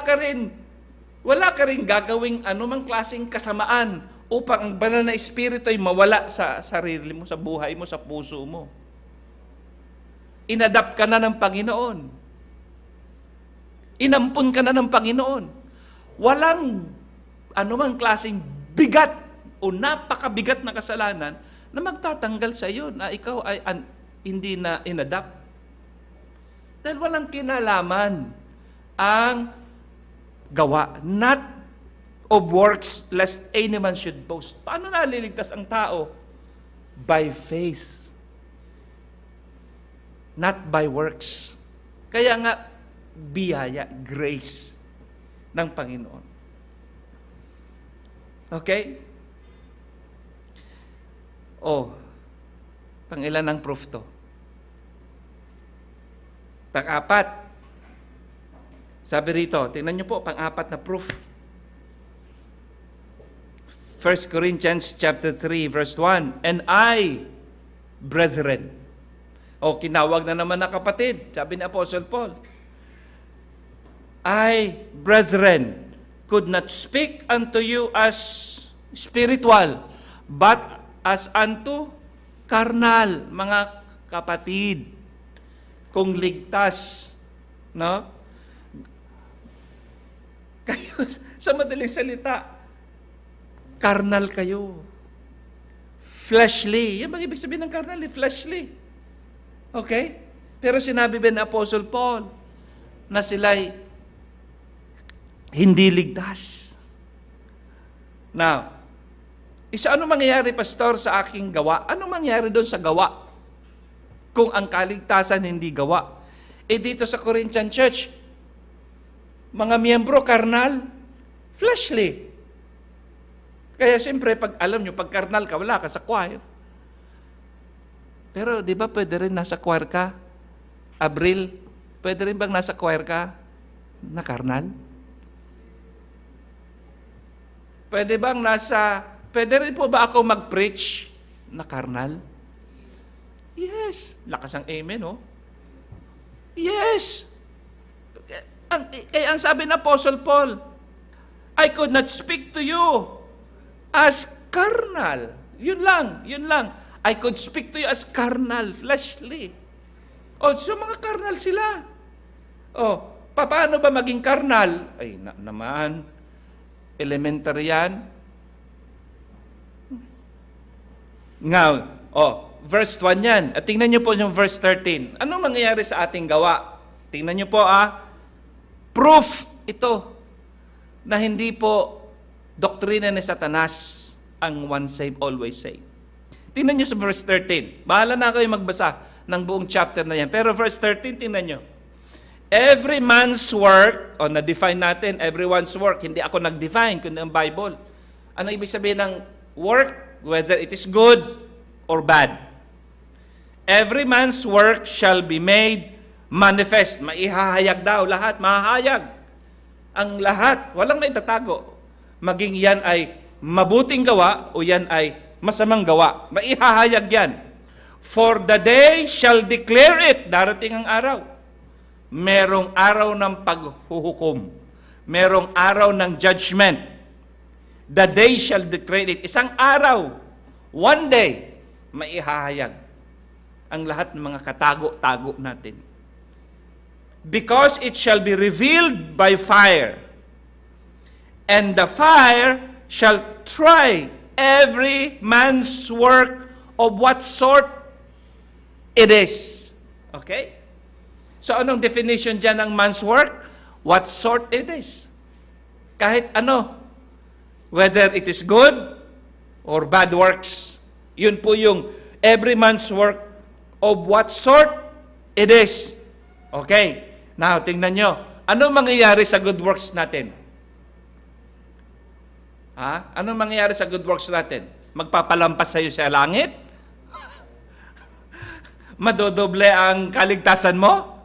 Speaker 1: ka rin gagawing anumang klaseng kasamaan upang ang banal na espiritu ay mawala sa sarili mo, sa buhay mo, sa puso mo. Inadapt ka na ng Panginoon. Inampun ka na ng Panginoon. Walang anumang klaseng bigat o napakabigat na kasalanan na magtatanggal sa iyo na ikaw ay hindi na inadapt. Dahil walang kinalaman ang gawa. Not of works, lest any man should boast. Paano naliligtas ang tao? By faith. Not by works. Kaya nga, biyaya, grace ng Panginoon. Okay? Pangilan ng proof to? Pang-apat. Sabi rito, tingnan niyo po, pang-apat na proof. 1 Corinthians chapter 3, verse 1, and I, brethren, kinawag na naman na kapatid, sabi ni Apostle Paul, I, brethren, could not speak unto you as spiritual, but as unto carnal, mga kapatid, kung ligtas, no? Kayo, sa madaling salita, carnal kayo. Fleshly. Yan bang ibig sabihin ng carnal? Fleshly. Okay? Pero sinabi ba ni Apostle Paul na sila'y hindi ligtas? Now, ano mangyayari, Pastor, sa aking gawa? Ano mangyayari doon sa gawa? Kung ang kaligtasan hindi gawa. Dito sa Corinthian Church, mga miyembro, carnal, fleshly. Kaya siyempre, pag alam nyo, pag carnal ka, wala ka sa choir. Pero di ba pwede rin nasa choir ka? Abril, pwede rin bang nasa choir ka na carnal? Pwede rin po ba ako mag-preach na carnal? Yes. Lakas ang amen, oh. Yes. Kaya ang sabi ng Apostle Paul, I could not speak to you as carnal. Yun lang. I could speak to you as carnal, fleshly. So mga carnal sila. Paano ba maging carnal? Ay, naman. Elementary yan. Verse 1 yan. At tingnan niyo po yung verse 13. Anong mangyayari sa ating gawa? Tingnan niyo po, proof ito na hindi po doktrina ni Satanas ang once saved, always saved. Tingnan niyo sa verse 13. Bahala na kayo magbasa ng buong chapter na yan. Pero verse 13, tingnan niyo. Every man's work, na-define natin, everyone's work. Hindi ako nag-define, kundi ang Bible. Ano ibig sabihin ng work? Whether it is good or bad. Every man's work shall be made manifest. Maihahayag daw lahat, mahahayag. Ang lahat, walang maitatago. Maging yan ay mabuting gawa o yan ay masamang gawa. Maihahayag yan. For the day shall declare it. Darating ang araw. Merong araw ng paghuhukom. Merong araw ng judgment. The day shall declare it. Isang araw, one day, maihahayag ang lahat ng mga katago-tago natin. Because it shall be revealed by fire. And the fire shall try every man's work of what sort it is. Okay? So anong definition dyan ng man's work? What sort it is. Kahit ano. Whether it is good or bad works. Yun po yung every man's work of what sort it is. Okay. Now, tingnan nyo. Ano mangyayari sa good works natin? Ano mangyayari sa good works natin? Magpapalampas sa'yo sa langit? Madodoble ang kaligtasan mo?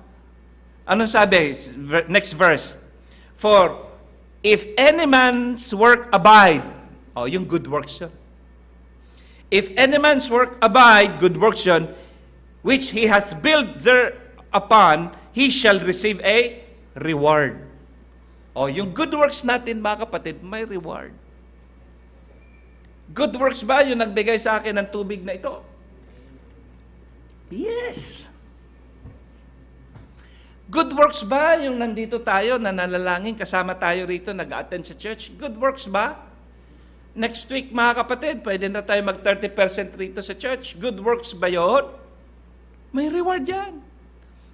Speaker 1: Anong sabi? Next verse. For if any man's work abide, yung good works yun. If any man's work abide, good works yun, which he hath built thereupon, he shall receive a reward. Yung good works natin, mga kapatid, may reward. Good works ba yung nagbigay sa akin ng tubig na ito? Yes. Good works ba yung nandito tayo, nananalangin, kasama tayo rito, nag-attend sa church? Good works ba? Next week, mga kapatid, pwede na tayo mag 30% rito sa church. Good works ba yun? May reward yan.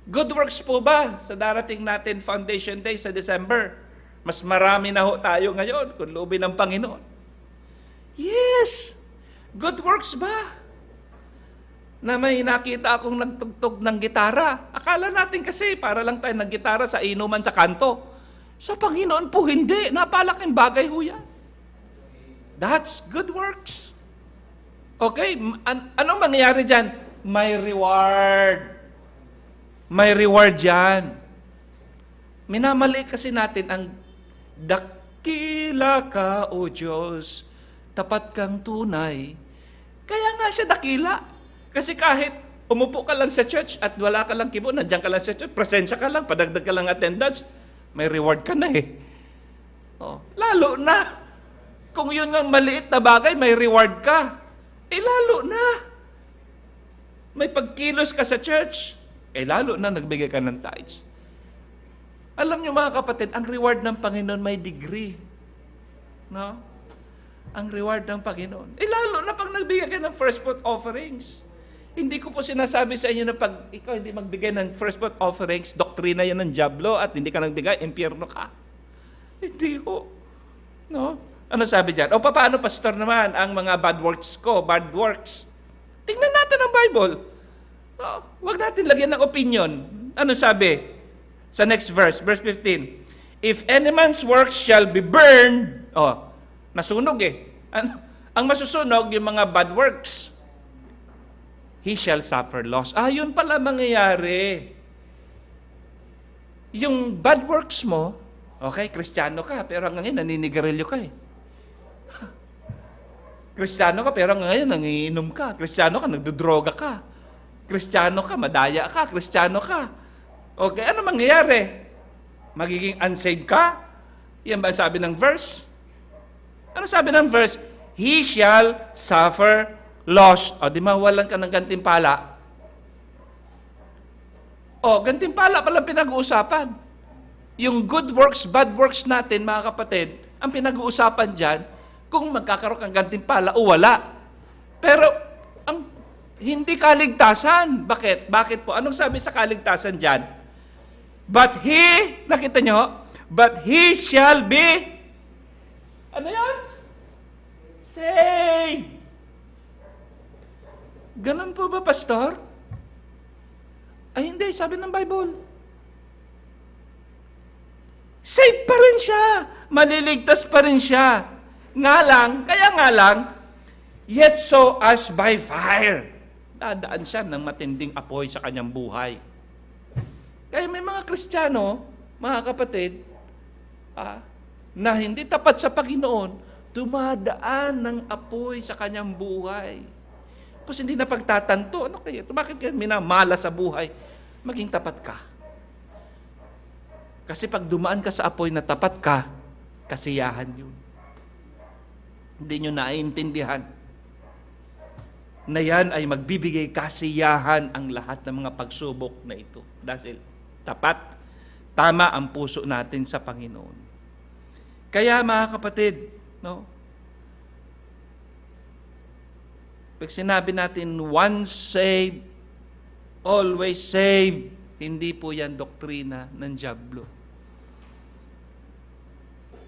Speaker 1: Good works po ba sa darating natin Foundation Day sa December? Mas marami na ho tayo ngayon kung loobin ng Panginoon. Yes! Good works ba? Na may nakita akong nagtugtog ng gitara. Akala natin kasi para lang tayo naggitara sa inuman sa kanto. Sa Panginoon po hindi. Napalaking bagay ho yan. That's good works. Okay? Anong mangyayari dyan? May reward. May reward yan. Minamaliit kasi natin ang dakila ka, O Diyos, tapat kang tunay. Kaya nga siya dakila. Kasi kahit umupo ka lang sa church at wala ka lang kibo, nandiyan ka lang sa church, presensya ka lang, padagdag ka lang attendance, may reward ka na eh. Lalo na. Kung yun nga maliit na bagay, may reward ka. Lalo na. May pagkilos ka sa church, lalo na nagbigay ka ng tithes. Alam niyo mga kapatid, ang reward ng Panginoon may degree. No? Ang reward ng Panginoon. Lalo na pag nagbigay ka ng first fruit offerings. Hindi ko po sinasabi sa inyo na pag ikaw hindi magbigay ng first fruit offerings, doktrina yan ng dyablo at hindi ka nagbigay, impyerno ka. Hindi ko. No? Ano sabi dyan? Paano, pastor naman, ang mga bad works ko, bad works? Tingnan natin ang Bible. Huwag natin lagyan ng opinion. Ano sabi? Sa next verse, verse 15. If any man's works shall be burned, nasunog eh. Ang masusunog, yung mga bad works, he shall suffer loss. Yun pala mangyayari. Yung bad works mo, okay, Kristiyano ka, pero hanggang ngayon, naninigarilyo ka eh. Kristiyano ka, pero ngayon nangiinom ka. Kristiyano ka, nagdodroga ka. Kristiyano ka, madaya ka. Kristiyano ka. Okay, ano mangyayari? Magiging unsaved ka? Yan ba sabi ng verse? Ano sabi ng verse? He shall suffer loss. O, di mawalan ka ng gantimpala. O, gantimpala palang pinag-uusapan. Yung good works, bad works natin, mga kapatid, ang pinag-uusapan dyan, kung magkakaroon kang gantimpala o wala. Pero, ang hindi kaligtasan. Bakit? Bakit po? Anong sabi sa kaligtasan dyan? But he, nakita nyo? But he shall be, ano yan? Saved. Ganun po ba, pastor? Ay, hindi. Sabi ng Bible. Saved pa rin siya. Maliligtas pa rin siya. Kaya nga lang, yet so as by fire. Dadaan siya ng matinding apoy sa kanyang buhay. Kaya may mga Kristiyano, mga kapatid, na hindi tapat sa Panginoon, dumadaan ng apoy sa kanyang buhay. Tapos hindi na pagtatanto, ano kaya? Bakit kaya minamala sa buhay? Maging tapat ka. Kasi pag dumaan ka sa apoy na tapat ka, kasiyahan yun. Hindi nyo naiintindihan na yan ay magbibigay kasiyahan ang lahat ng mga pagsubok na ito. Dahil tapat, tama ang puso natin sa Panginoon. Kaya mga kapatid, no? Pag sinabi natin, once saved, always saved, hindi po yan doktrina ng dyablo.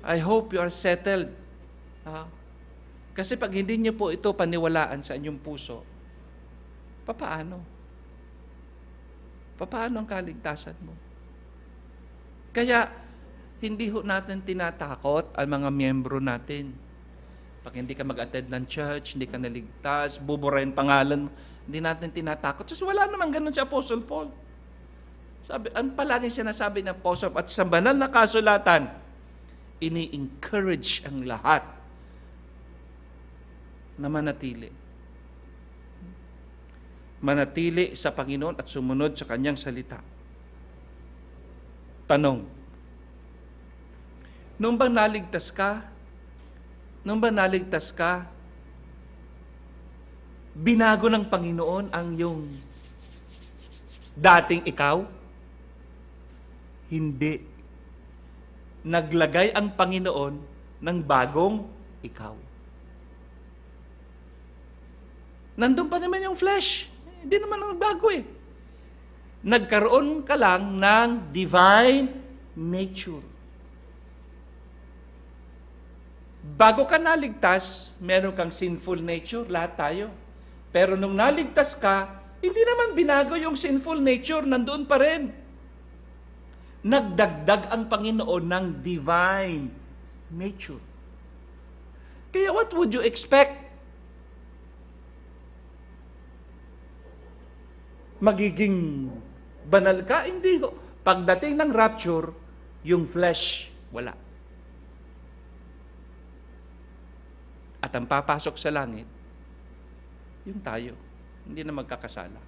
Speaker 1: I hope you are settled. Kasi pag hindi niyo po ito paniwalaan sa inyong puso, papaano? Papaano ang kaligtasan mo? Kaya, hindi ho natin tinatakot ang mga miyembro natin. Pag hindi ka mag-attend ng church, hindi ka naligtas, buburahin pangalan mo, hindi natin tinatakot. Kasi wala naman ganun si Apostle Paul. Sabi, ang palaging sinasabi ng Apostle at sa banal na kasulatan, ini-encourage ang lahat na manatili. Manatili sa Panginoon at sumunod sa Kanyang salita. Tanong, nung bang naligtas ka, binago ng Panginoon ang iyong dating ikaw? Hindi. Naglagay ang Panginoon ng bagong ikaw. Nandun pa naman yung flesh. Hindi naman nagbago eh. Nagkaroon ka lang ng divine nature. Bago ka naligtas, meron kang sinful nature, lahat tayo. Pero nung naligtas ka, hindi naman binago yung sinful nature, nandoon pa rin. Nagdagdag ang Panginoon ng divine nature. Kaya what would you expect? Magiging banal ka? Hindi. Pagdating ng rapture, yung flesh, wala. At ang papasok sa langit, yung tayo. Hindi na magkakasala.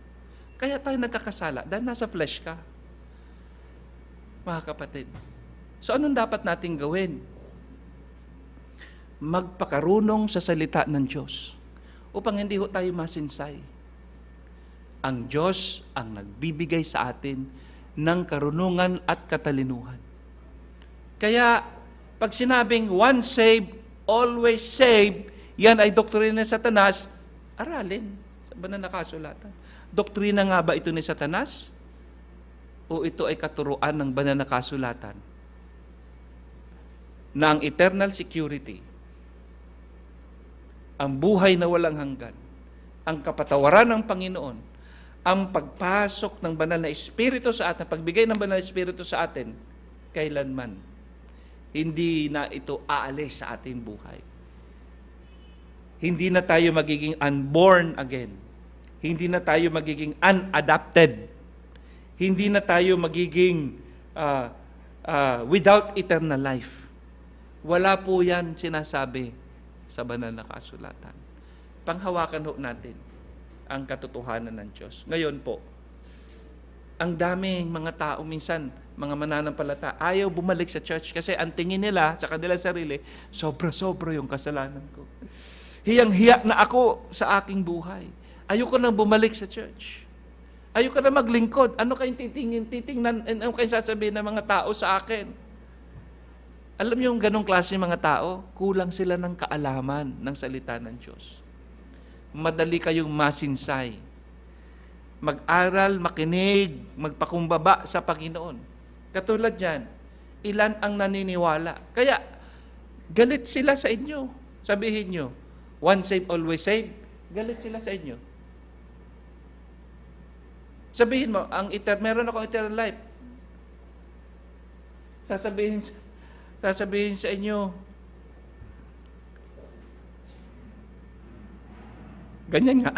Speaker 1: Kaya tayo nagkakasala dahil nasa flesh ka. Mga kapatid. So anong dapat nating gawin? Magpakarunong sa salita ng Diyos upang hindi ho tayo masinsay. Ang Diyos ang nagbibigay sa atin ng karunungan at katalinuhan. Kaya, pag sinabing once saved, always saved, yan ay doktrina ni Satanas, aralin sa banal na kasulatan. Doktrina nga ba ito ni Satanas? O ito ay katuruan ng banal na kasulatan? Na ang eternal security, ang buhay na walang hanggan, ang kapatawaran ng Panginoon, ang pagpasok ng banal na Espiritu sa atin, pagbigay ng banal na Espiritu sa atin, kailanman. Hindi na ito aalis sa ating buhay. Hindi na tayo magiging unborn again. Hindi na tayo magiging unadopted. Hindi na tayo magiging without eternal life. Wala po yan sinasabi sa banal na kasulatan. panghawakan ho natin ang katotohanan ng Diyos. Ngayon po, ang daming mga tao minsan, mga mananampalata, ayaw bumalik sa church kasi ang tingin nila sa kanilang sarili, sobra-sobra yung kasalanan ko. Hiyang-hiya na ako sa aking buhay. Ayoko nang bumalik sa church. Ayoko na maglingkod. Ano kayong titingnan, ano kayong sasabihin ng mga tao sa akin? Alam niyo yung ganong klase mga tao, kulang sila ng kaalaman ng salita ng Diyos. Madali kayong masinsay. Mag-aral, makinig, magpakumbaba sa Panginoon. Katulad yan, ilan ang naniniwala. Kaya, galit sila sa inyo. Sabihin nyo, once saved, always saved. Galit sila sa inyo. Sabihin mo, meron akong eternal life. Sasabihin sa inyo, ganyan nga.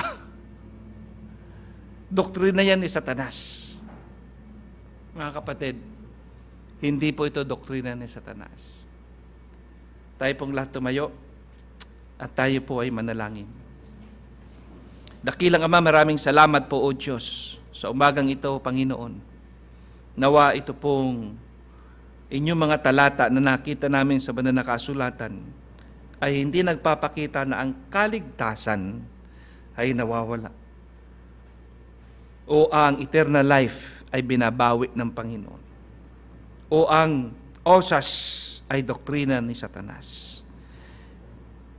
Speaker 1: Doktrina yan ni Satanas. Mga kapatid, hindi po ito doktrina ni Satanas. Tayo pong lahat tumayo at tayo po ay manalangin. Dakilang Ama, maraming salamat po o Diyos sa umagang ito, Panginoon. Nawa ito pong inyong mga talata na nakita namin sa banal na kasulatan ay hindi nagpapakita na ang kaligtasan ay nawawala. O ang eternal life ay binabawi ng Panginoon. O ang osas ay doktrina ni Satanas.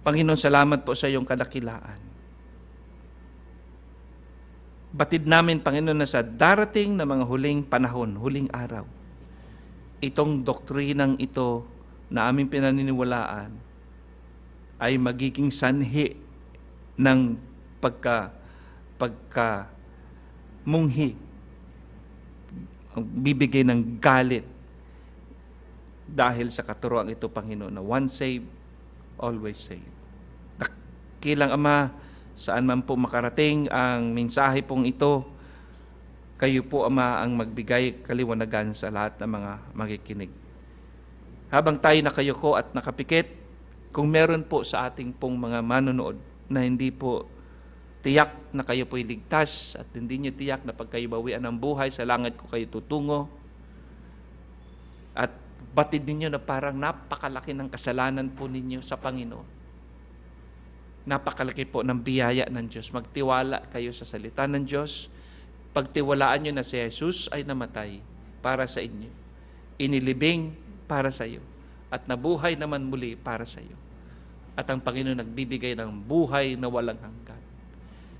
Speaker 1: Panginoon, salamat po sa iyong kadakilaan. Batid namin, Panginoon, na sa darating na mga huling panahon, huling araw, itong doktrinang ito na aming pinaniniwalaan ay magiging sanhi ng munghi, ang bibigay ng galit dahil sa katuroang ito, Panginoon, na once saved, always saved. Dakilang Ama, saan man po makarating ang mensahe pong ito, kayo po, Ama, ang magbigay kaliwanagan sa lahat ng mga makikinig. Habang tayo nakayuko at nakapikit, kung meron po sa ating pong mga manonood na hindi po tiyak na kayo po'y ligtas at hindi niyo tiyak na pag kayo bawian ng buhay, sa langit ko kayo tutungo. At batid ninyo na parang napakalaki ng kasalanan po ninyo sa Panginoon. Napakalaki po ng biyaya ng Diyos. Magtiwala kayo sa salita ng Diyos. Pagtiwalaan nyo na si Jesus ay namatay para sa inyo. Inilibing para sa iyo. At nabuhay naman muli para sa iyo. At ang Panginoon nagbibigay ng buhay na walang hanggan.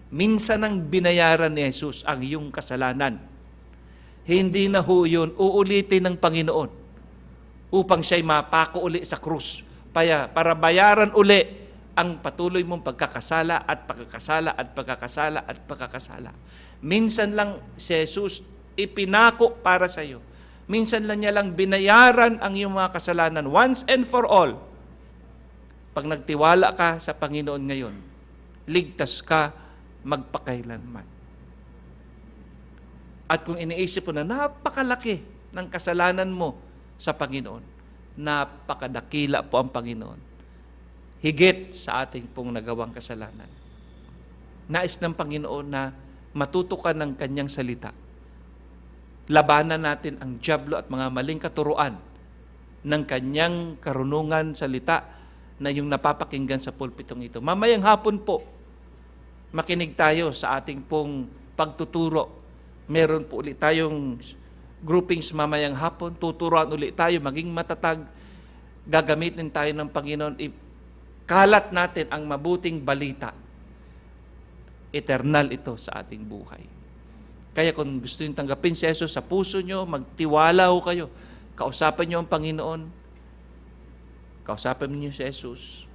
Speaker 1: Minsan ang binayaran ni Jesus ang iyong kasalanan. Hindi na ho yun uulitin ng Panginoon upang siya'y mapako uli sa krus. Para bayaran uli ang patuloy mong pagkakasala at pagkakasala at pagkakasala at pagkakasala. Minsan lang si Jesus ipinako para sa iyo. Minsan lang niya lang binayaran ang iyong mga kasalanan once and for all. Pag nagtiwala ka sa Panginoon ngayon, ligtas ka magpakailanman. At kung iniisip mo na napakalaki ng kasalanan mo sa Panginoon, napakadakila po ang Panginoon. Higit sa ating pong nagawang kasalanan. Nais ng Panginoon na matuto ka ng kanyang salita. Labanan natin ang dyablo at mga maling katuruan ng kanyang karunungan salita na yung napapakinggan sa pulpitong ito. Mamayang hapon po, makinig tayo sa ating pong pagtuturo. Meron po ulit tayong groupings mamayang hapon. Tuturuan ulit tayo, maging matatag. Gagamitin tayo ng Panginoon. Kalat natin ang mabuting balita. Eternal ito sa ating buhay. Kaya kung gusto nyo tanggapin si Jesus sa puso nyo, magtiwala ho kayo. Kausapin nyo ang Panginoon. Kausapin niyo si Jesus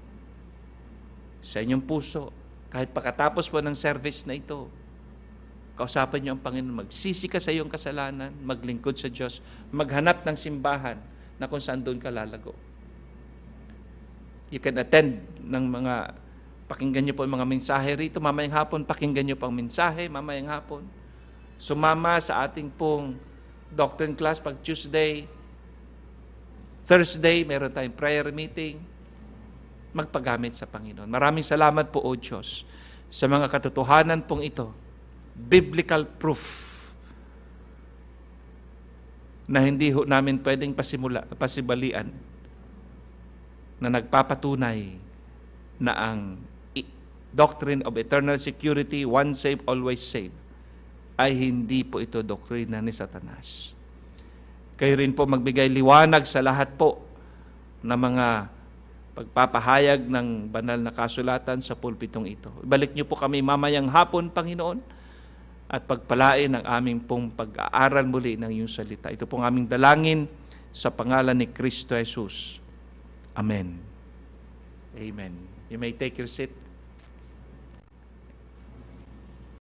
Speaker 1: sa inyong puso. Kahit pagkatapos po ng service na ito, kausapin niyo ang Panginoon, magsisi ka sa iyong kasalanan, maglingkod sa Diyos, maghanap ng simbahan na kung saan doon ka lalago. You can attend ng mga, pakinggan niyo po ang mga mensahe rito, mamayang hapon, pakinggan niyo po ang mensahe, mamayang hapon. Sumama sa ating pong doctrine class pag Tuesday, Thursday, meron tayong prayer meeting. magpagamit sa Panginoon. Maraming salamat po, O Diyos, sa mga katotohanan pong ito. Biblical proof na hindi ho namin pwedeng pasibalian na nagpapatunay na ang doctrine of eternal security, once saved, always saved, ay hindi po ito doktrina ni Satanas. Kayo rin po magbigay liwanag sa lahat po na mga pagpapahayag ng banal na kasulatan sa pulpitong ito. Ibalik niyo po kami mamayang hapon, Panginoon, at pagpalain ang aming pong pag-aaral muli ng iyong salita. Ito pong aming dalangin sa pangalan ni Kristo Jesus. Amen. Amen. You may take your seat.